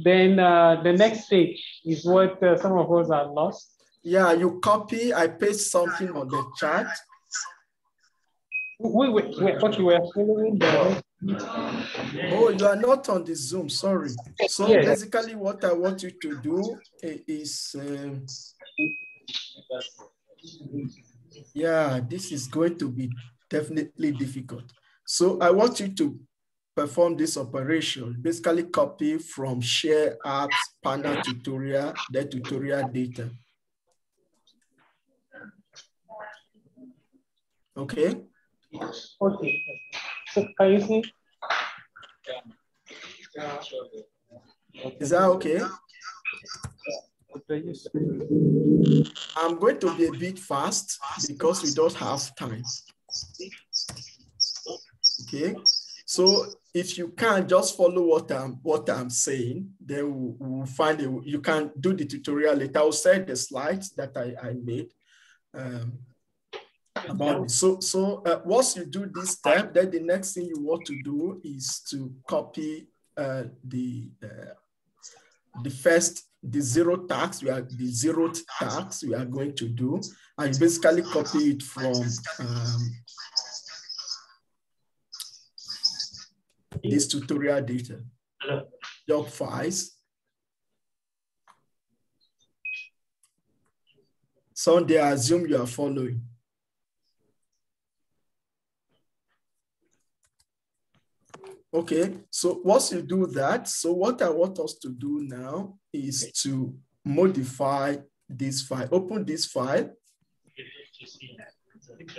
Then the next stage is what some of us are lost. Yeah, you copy, I paste something on the chat. Wait, okay, we're following the... Oh, you are not on the Zoom, sorry. So yes. Basically what I want you to do is, yeah, this is going to be definitely difficult. So I want you to perform this operation, basically copy from share apps, PANNA tutorial, the tutorial data. Okay. Okay. So can you see? Is that okay? I'm going to be a bit fast because we don't have time. Okay. So if you can't just follow what I'm saying, then we'll find you can do the tutorial later. I'll send the slides that I made. About this. So once you do this step, then the next thing you want to do is to copy the zero tags, the zeroth tags we are going to do, and you basically copy it from this tutorial data, job files. Sunday, I assume you are following. Okay, so once you do that, so what I want us to do now is to modify this file. Open this file.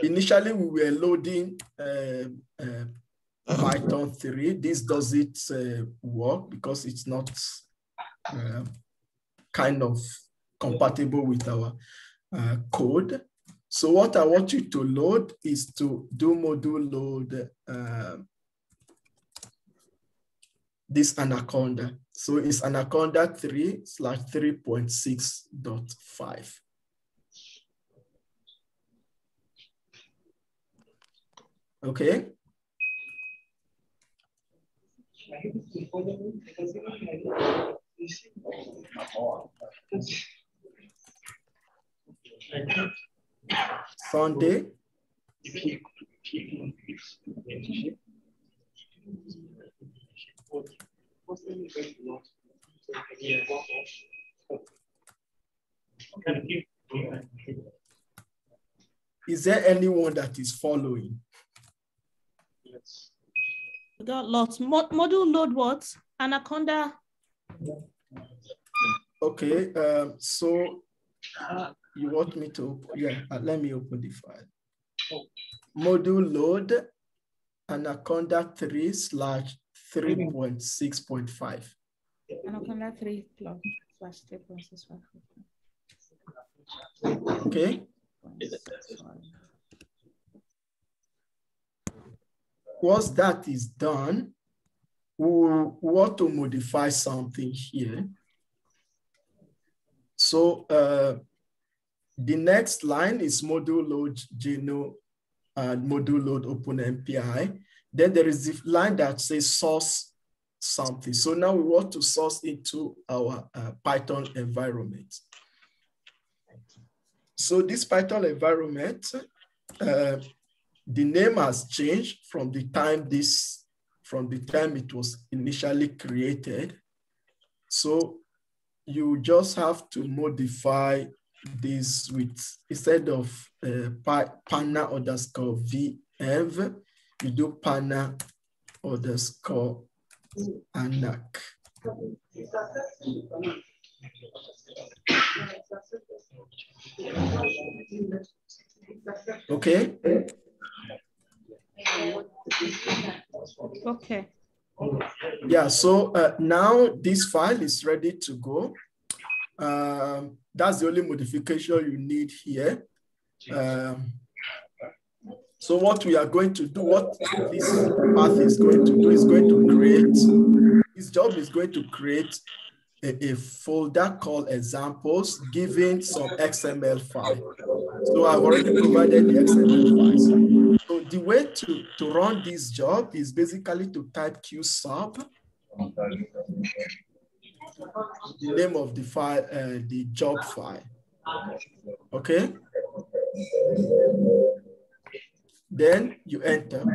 Initially, we were loading Python 3. This doesn't work because it's not kind of compatible with our code. So what I want you to load is to do module load this Anaconda. So it's Anaconda 3/3.6.5. Okay. Sunday. Is there anyone that is following? We got lots. Module load what? Anaconda. Okay, so you want me to, let me open the file. Module load Anaconda 3/3.6.5. Anaconda 3/3.6.5. Okay. Once that is done, we want to modify something here. So the next line is module load Geno and module load OpenMPI. Then there is the line that says source something. So now we want to source into our Python environment. So this Python environment, the name has changed from the time it was initially created. So you just have to modify this with, instead of PANNA underscore VF, you do PANNA underscore ANAC. Okay. Okay. Yeah, so now this file is ready to go. That's the only modification you need here. So what we are going to do, what this path is going to do, is going to create, this job is going to create a folder called examples, giving some XML file. So I've already provided the XML files. So the way to run this job is basically to type qsub, the name of the file, the job file. Okay. Then you enter.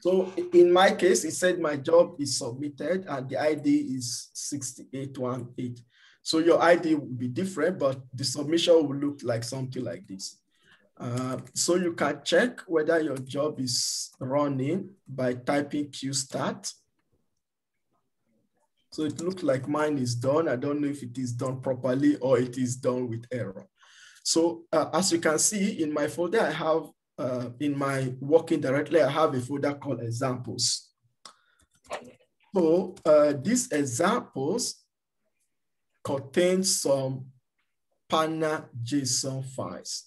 So in my case, it said my job is submitted and the ID is 6818. So your ID will be different, but the submission will look like something like this. So you can check whether your job is running by typing qstart. So it looks like mine is done. I don't know if it is done properly or it is done with error. So as you can see in my folder, I have, in my working directory, I have a folder called examples. So these examples contain some PANNA JSON files.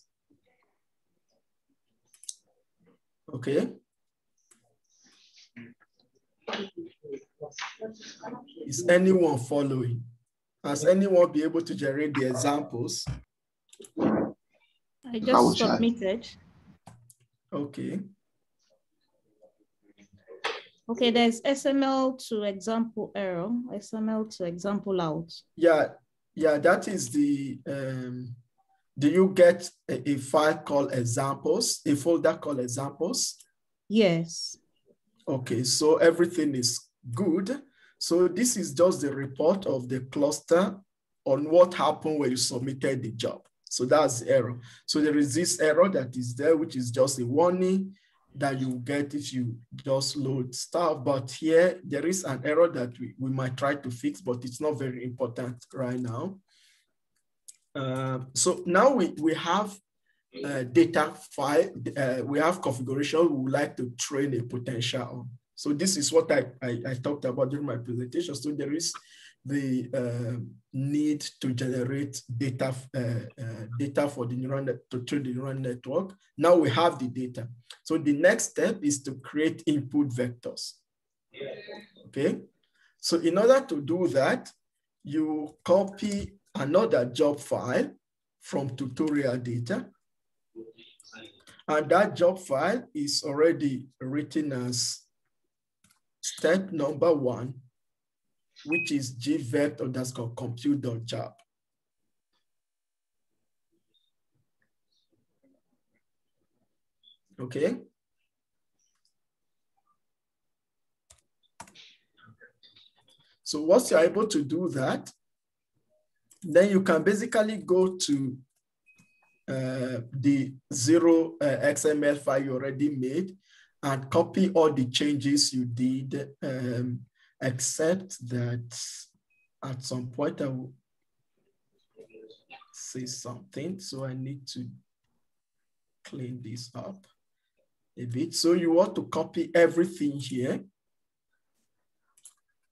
Okay. Is anyone following? Has anyone be able to generate the examples? I just submitted. Okay. Okay, there's XML to example error, XML to example out. Yeah, that is the, do you get a file called examples, a folder called examples? Yes. Okay, so everything is good. So this is just the report of the cluster on what happened when you submitted the job. So that's the error. So there is this error that is there, which is just a warning that you get if you just load stuff. But here, there is an error that we might try to fix, but it's not very important right now. So now we have data file, we have configuration we would like to train a potential on. So this is what I talked about during my presentation. So there is the need to generate data, data for the neural net, to train the neural network. Now we have the data. So the next step is to create input vectors. Okay. So in order to do that, you copy another job file from tutorial data. And that job file is already written as step number 1, which is gvect_compute.job. Okay. So once you're able to do that, then you can basically go to the 0 XML file you already made and copy all the changes you did, except that at some point I will say something. So I need to clean this up a bit. So you want to copy everything here,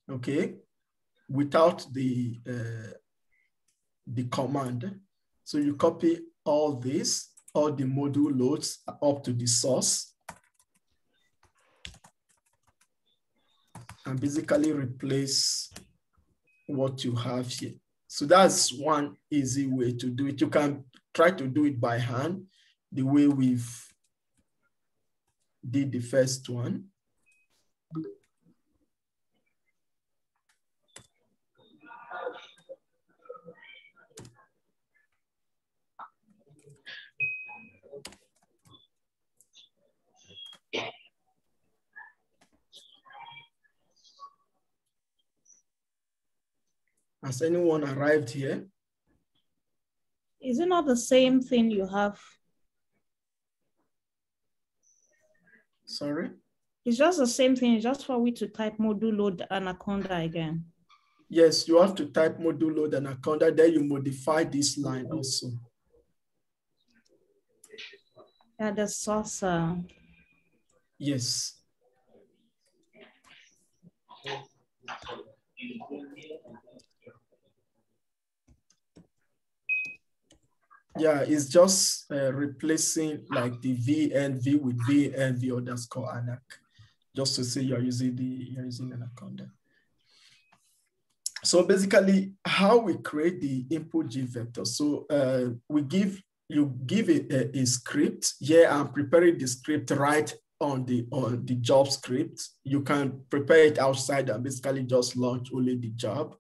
okay, without the command. So you copy all this, all the module loads up to the source, and basically replace what you have here. So that's one easy way to do it. You can try to do it by hand, the way we've did the first one. Has anyone arrived here? Is it not the same thing you have? Sorry? It's just the same thing, it's just for we to type module load anaconda again. Yes, you have to type module load anaconda, then you modify this line also. Yeah, the source. Yes. Yeah, it's just replacing like the VNV with VNV underscore ANAC, just to say you're using anaconda. So basically, how we create the input G vector. So you give a script. Yeah, I'm preparing the script right on the job script. You can prepare it outside and basically just launch only the job.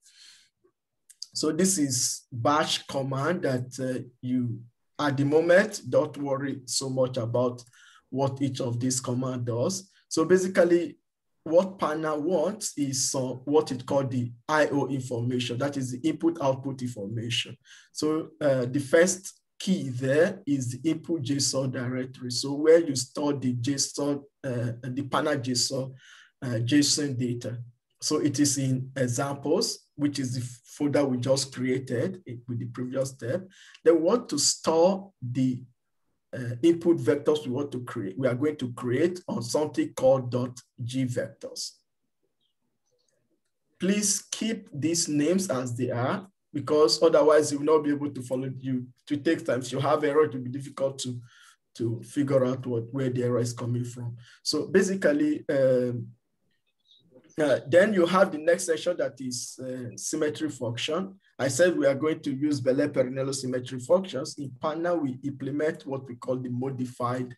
So this is bash command that you, at the moment, don't worry so much about what each of these command does. So basically, what PANNA wants is what it called the IO information. That is the input-output information. So the first key there is the input JSON directory. So where you store the JSON, the PANNA JSON data. So it is in examples, which is the folder we just created with the previous step. They want to store the input vectors we want to create. We are going to create on something called .gvectors. Please keep these names as they are, because otherwise you will not be able to follow you. To take time, if you have error, it will be difficult to figure out where the error is coming from. So basically, then you have the next section that is symmetry function. I said we are going to use Belle-Perinello symmetry functions. In PANNA, we implement what we call the modified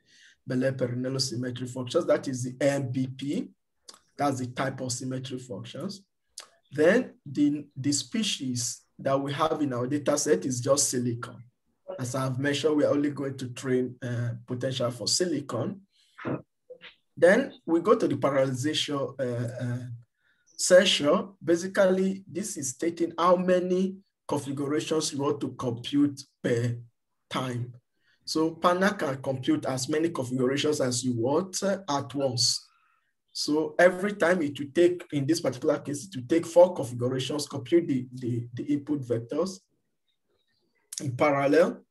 Belle-Perinello symmetry functions. That is the MBP. That's the type of symmetry functions. Then the species that we have in our data set is just silicon. As I've mentioned, we're only going to train potential for silicon. Then we go to the parallelization session. Basically, this is stating how many configurations you want to compute per time. So PANNA can compute as many configurations as you want at once. So every time it will take, in this particular case, it will take 4 configurations, compute the input vectors in parallel,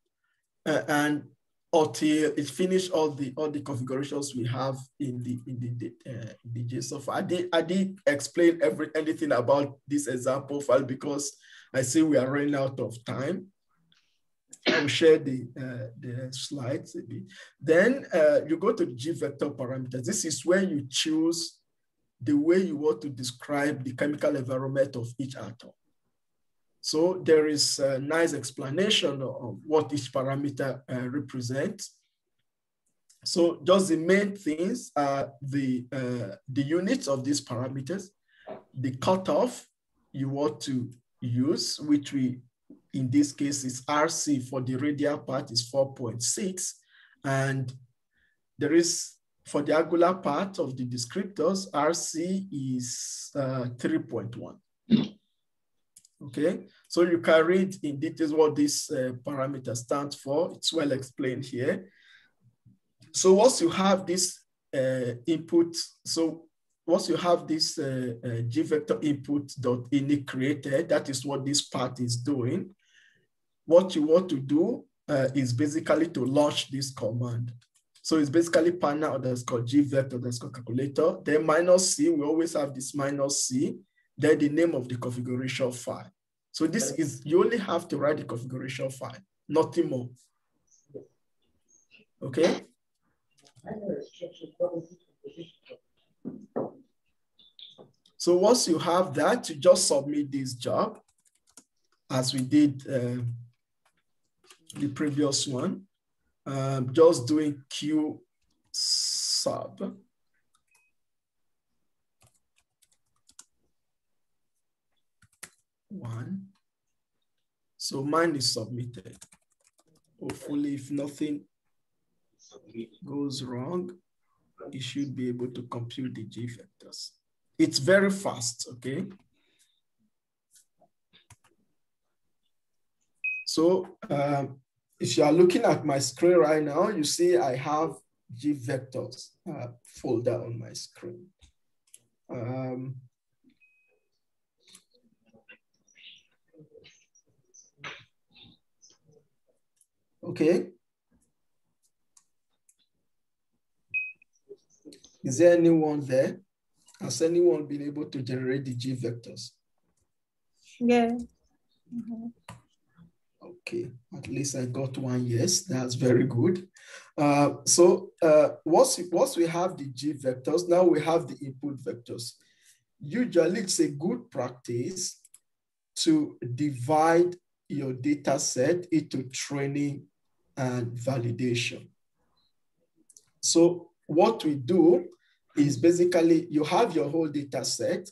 and until it finished all the configurations we have in the JSON file. I did explain anything about this example file because I see we are running out of time. I will share the slides a bit. Then you go to the G vector parameters. This is where you choose the way you want to describe the chemical environment of each atom. So there is a nice explanation of what each parameter represents. So just the main things are the units of these parameters, the cutoff you want to use, which we, in this case, is RC for the radial part is 4.6. And there is, for the angular part of the descriptors, RC is 3.1. Okay, so you can read in details what this parameter stands for. It's well explained here. So once you have this input, so once you have this G vector input.init created, that is what this part is doing. What you want to do is basically to launch this command. So it's basically PANNA underscore G vector underscore calculator. Then -C, we always have this -C. Then the name of the configuration file. So this is, you only have to write the configuration file, nothing more. Okay? So once you have that, you just submit this job as we did the previous one. Just doing Q sub. One. So mine is submitted. Hopefully, if nothing goes wrong, it should be able to compute the G vectors. It's very fast, okay? So if you are looking at my screen right now, you see I have G vectors folder on my screen. Okay. Is there anyone there? Has anyone been able to generate the G vectors? Yeah. Okay, at least I got one yes, that's very good. Once we have the G vectors, now we have the input vectors. Usually it's a good practice to divide your data set into training and validation. So what we do is basically you have your whole data set.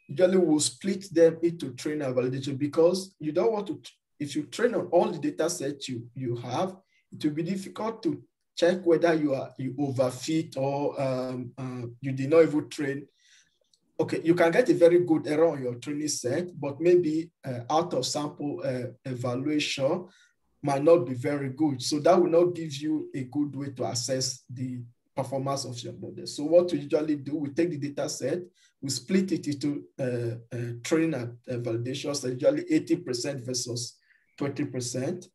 Usually we'll split them into training and validation because you don't want to, if you train on all the data sets you have, it will be difficult to check whether you overfit or you did not even train. Okay, you can get a very good error on your training set, but maybe out of sample evaluation might not be very good. So that will not give you a good way to assess the performance of your model. So what we usually do, we take the data set, we split it into training and validation, so usually 80% versus 20%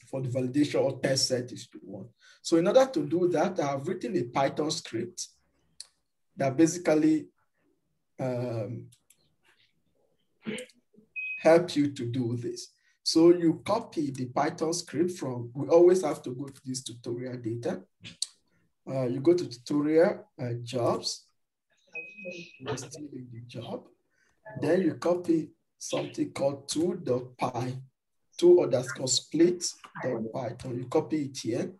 for the validation or test set if you want. So in order to do that, I have written a Python script that basically help you to do this. So you copy the Python script from, we always have to go to this tutorial data. You go to tutorial jobs, you're still in the job. Then you copy something called 2.py, 2_split.python. You copy it here.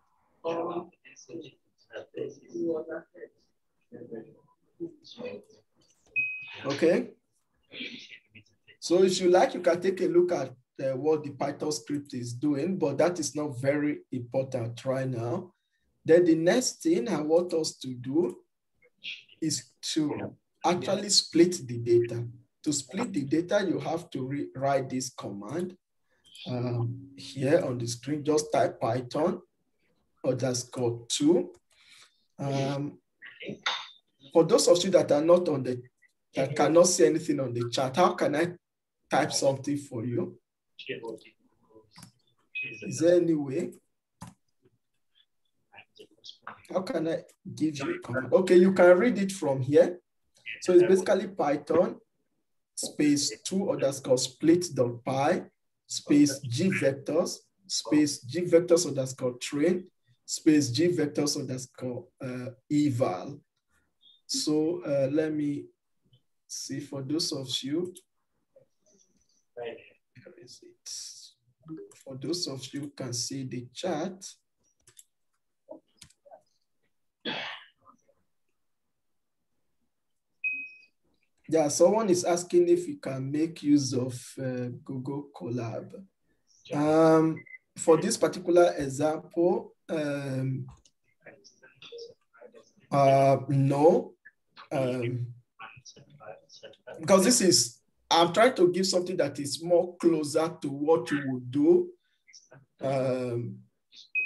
Okay. So if you like, you can take a look at what the Python script is doing, but that is not very important right now. Then the next thing I want us to do is to actually split the data. To split the data, you have to write this command here on the screen. Just type Python _2. For those of you that are not on the, that cannot see anything on the chat, how can I type something for you? Is there any way? How can I give you a command? Okay, you can read it from here. So it's basically Python space 2_split.py space G vectors space G vectors _train space G vectors _eval. So let me see for those of you. Where is it? For those of you who can see the chat. Yeah, someone is asking if we can make use of Google Colab. For this particular example, no. Because this is, I'm trying to give something that is more closer to what you would do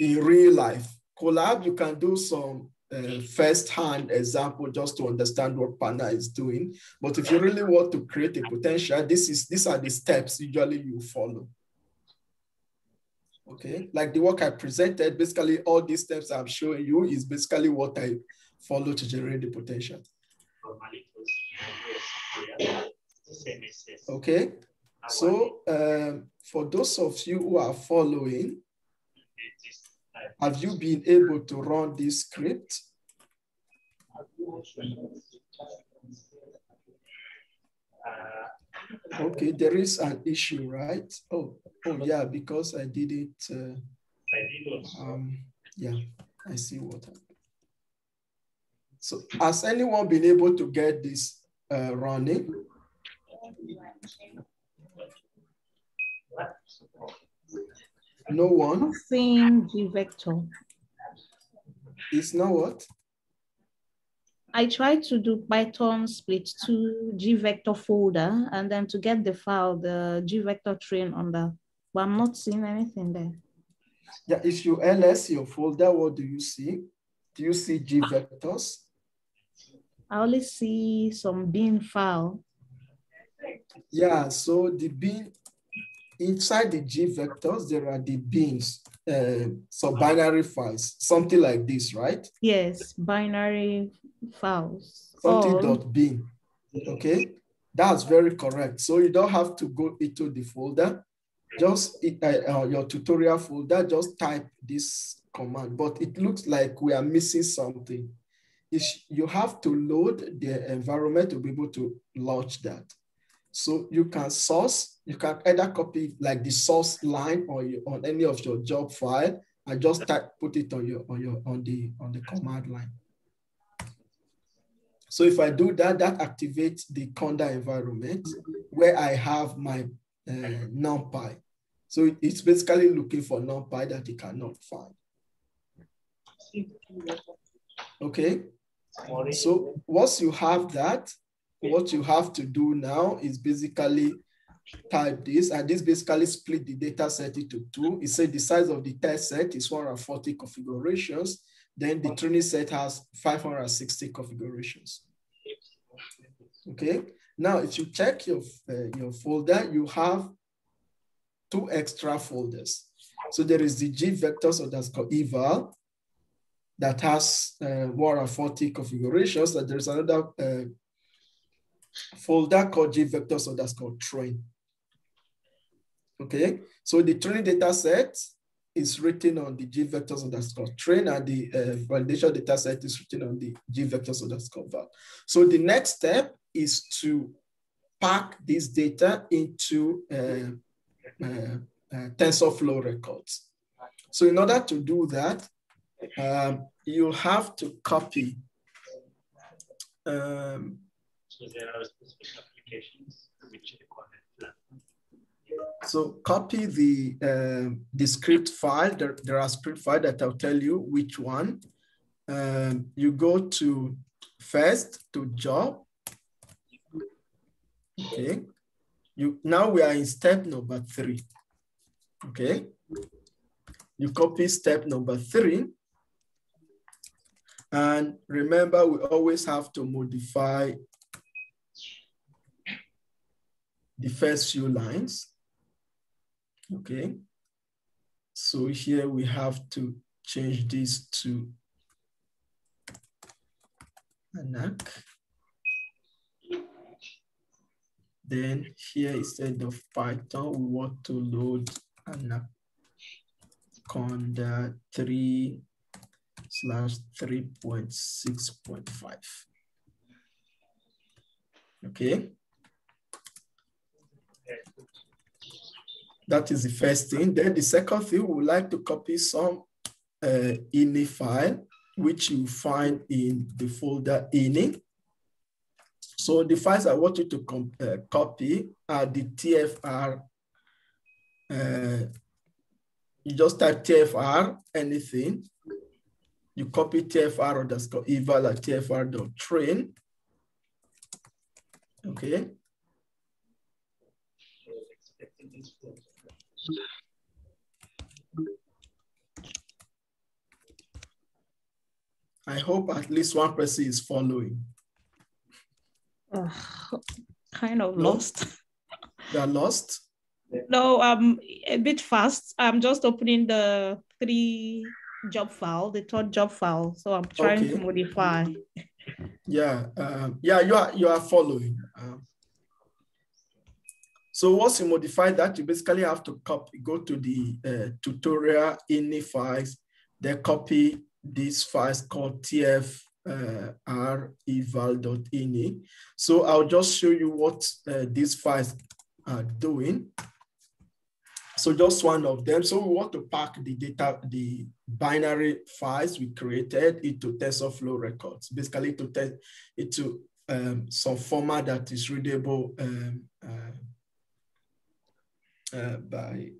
in real life. Colab, you can do some first-hand example just to understand what PANNA is doing. But if you really want to create a potential, these are the steps usually you follow. Okay, like the work I presented, basically all these steps I'm showing you is basically what I follow to generate the potential. Okay, so for those of you who are following, have you been able to run this script? Okay, there is an issue, right? Oh yeah, because I did it. Yeah, I see what happened. So has anyone been able to get this running? No one? Same G vector. It's not what? I tried to do Python split to G vector folder and then to get the file, the G vector train on the but I'm not seeing anything there. Yeah, if you ls your folder, what do you see? Do you see G vectors? I only see some bin file. Yeah, so the bin, inside the G vectors, there are the bins, so binary files, something like this, right? Yes, binary files. Something .bin, okay? That's very correct. So you don't have to go into the folder. Just your tutorial folder, just type this command, but it looks like we are missing something. You have to load the environment to be able to launch that. So you can source, you can either copy like the source line or on any of your job file and just put it on the command line. So if I do that, that activates the Conda environment where I have my NumPy. So it's basically looking for NumPy that it cannot find. Okay. So once you have that, what you have to do now is basically type this, and this basically split the data set into two. It said the size of the test set is 140 configurations. Then the training set has 560 configurations. Okay. Now, if you check your folder, you have two extra folders. So there is the G vectors underscore eval that has 140 configurations, and there's another folder called G vectors underscore train. Okay, so the training data set is written on the G vectors underscore train, and the validation data set is written on the G vectors underscore val. So the next step is to pack this data into TensorFlow records. So in order to do that, you have to copy. So there are specific applications which require plan. So copy the script file. There are script files that I'll tell you which one. You go to first to job. Okay. Now we are in step number 3. Okay. You copy step number 3. And remember, we always have to modify the first few lines. Okay. So here we have to change this to ANAC. Then here instead of Python, we want to load Anaconda 3/3.6.5. Okay. That is the first thing. Then the second thing, we would like to copy some ini file, which you find in the folder ini. So the files I want you to copy are the TFR. You just type TFR, anything. You copy TFR underscore eval at TFR.train. Okay. I hope at least one person is following. Kind of lost. They are lost? No, I'm a bit fast. I'm just opening the 3 job file, the 3rd job file. So I'm trying to modify. Yeah, you are following. So once you modify that, you basically have to go to the tutorial ini files, then copy these files called tfr-eval.ini. So I'll just show you what these files are doing. So just one of them. So we want to pack the data, the binary files we created into TensorFlow records, basically to test into some format that is readable by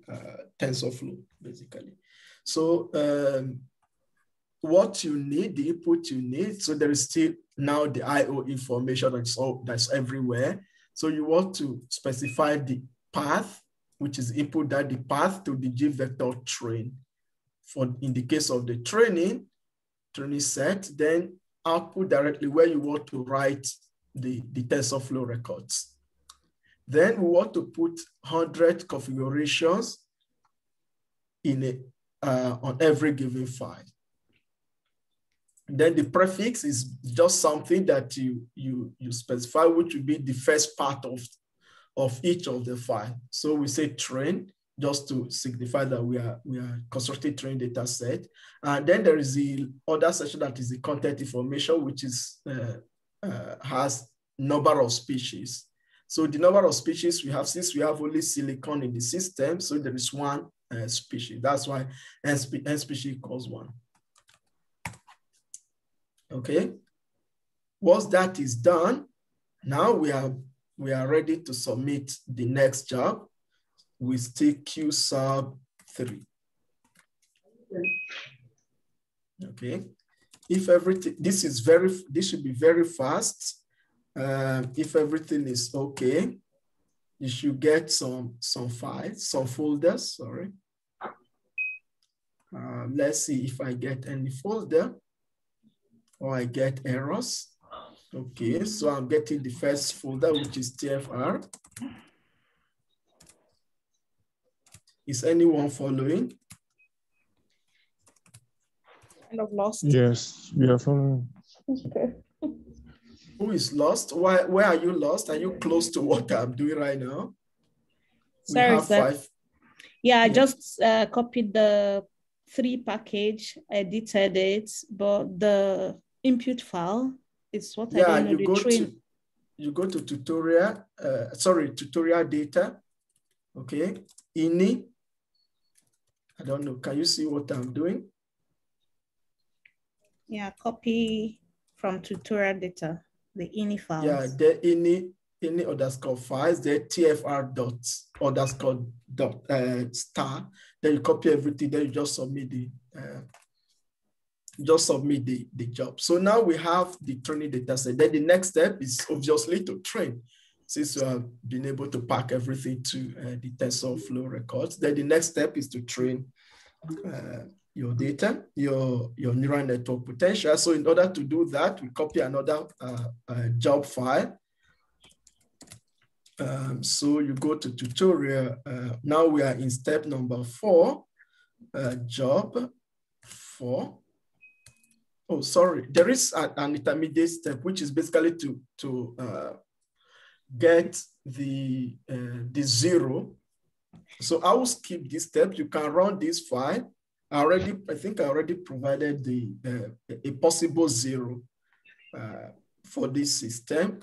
TensorFlow, basically. So what you need, the input you need, so there is still now the IO information that's everywhere. So you want to specify the path which is input that the path to the G vector train. For in the case of the training set, then output directly where you want to write the TensorFlow records. Then we want to put 100 configurations in on every given file. Then the prefix is just something that you specify, which will be the first part of each of the file. So we say train, just to signify that we are constructing train data set. And then there is the other section that is the content information, which is has number of species. So the number of species we have, since we have only silicon in the system, so there is one species. That's why n species equals 1. Okay. Once that is done, now we are ready to submit the next job. We stick Q sub 3. Okay. If everything, this should be very fast. If everything is okay, you should get some files, some folders, sorry. Let's see if I get any folder or I get errors. Okay, so I'm getting the first folder, which is TFR. Is anyone following? Kind of lost. Yes, we are following. Okay. Who is lost? Where are you lost? Are you close to what I'm doing right now? Sorry, we have sir. 5. Yeah, I just copied the 3 package, edited it, but the input file is what I don't know. You go to tutorial, tutorial data. Okay, INI. I don't know. Can you see what I'm doing? Yeah, copy from tutorial data, the INI files. Yeah, the INI underscore files, the TFR underscore star. Then you copy everything. Then you just submit the job. So now we have the training data set. Then the next step is obviously to train. Since we have been able to pack everything to the TensorFlow records, then the next step is to train your data, your neural network potential. So in order to do that, we copy another job file. So you go to tutorial. Now we are in step number 4, job 4. Oh, sorry. There is an intermediate step, which is basically to get the 0. So I will skip this step. You can run this file. I think I already provided a possible 0 for this system.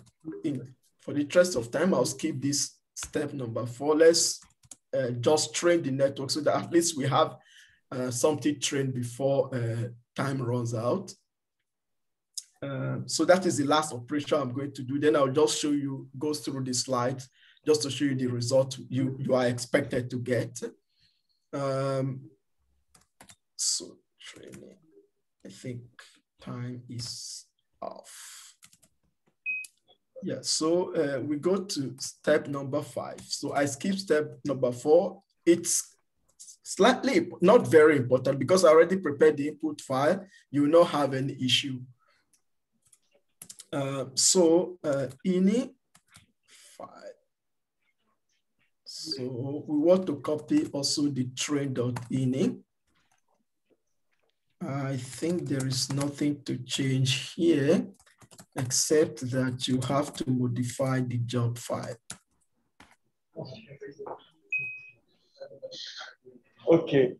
For the interest of time, I'll skip this step number 4. Let's just train the network so that at least we have something trained before time runs out. So that is the last operation I'm going to do. Then I'll just show you, go through the slides just to show you the result you are expected to get. So training, I think time is off. Yeah, so we go to step number 5. So I skip step number 4. It's slightly, not very important because I already prepared the input file. You will not have any issue. INI file. So we want to copy also the train.ini. I think there is nothing to change here, except that you have to modify the job file. Okay,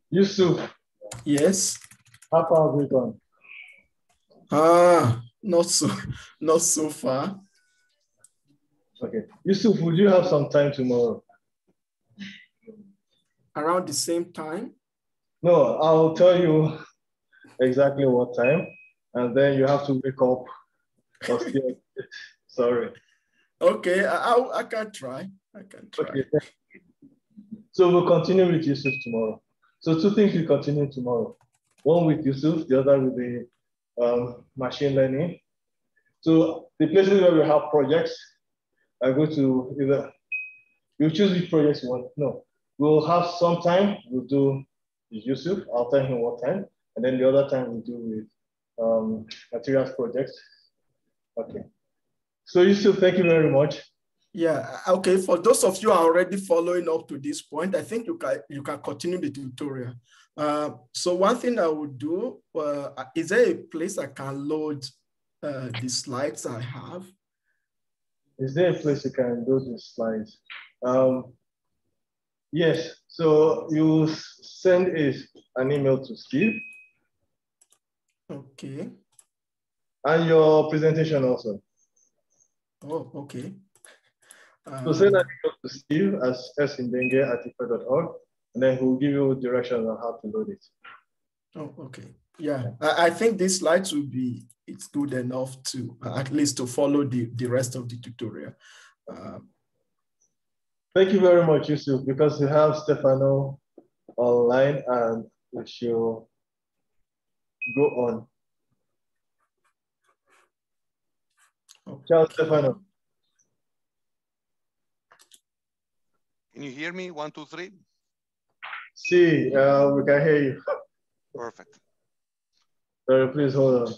Yusuf. Yes. How far have we gone? Not so far. Okay, Yusuf, would you have some time tomorrow? Around the same time? No, I'll tell you exactly what time, and then you have to wake up. Sorry. Okay, I can try. Okay. So we'll continue with Yusuf tomorrow. So 2 things we continue tomorrow. One with Yusuf, the other with the machine learning. So the places where we have projects, I go to either You choose which projects you want. No, we'll have some time. We'll do Yusuf. I'll tell him what time, and then the other time we'll do with materials projects. Okay. So Yusuf, thank you very much. Yeah. Okay. For those of you who are already following up to this point, I think you can continue the tutorial. So one thing I would do, is there a place I can load the slides I have? Is there a place you can load the slides? Yes. So you send an email to Steve. Okay. And your presentation also. Oh, okay. So send an email to Steve as sindenge@ifa.org, and then he'll give you directions on how to load it. Oh, okay. Yeah, I think these slides will be, it's good enough to, at least to follow the rest of the tutorial. Thank you very much, Yusuf, because we have Stefano online and we shall go on. Okay. Ciao, Stefano. Can you hear me? 1, 2, 3. See, we can hear you. Perfect. Sorry, please hold on.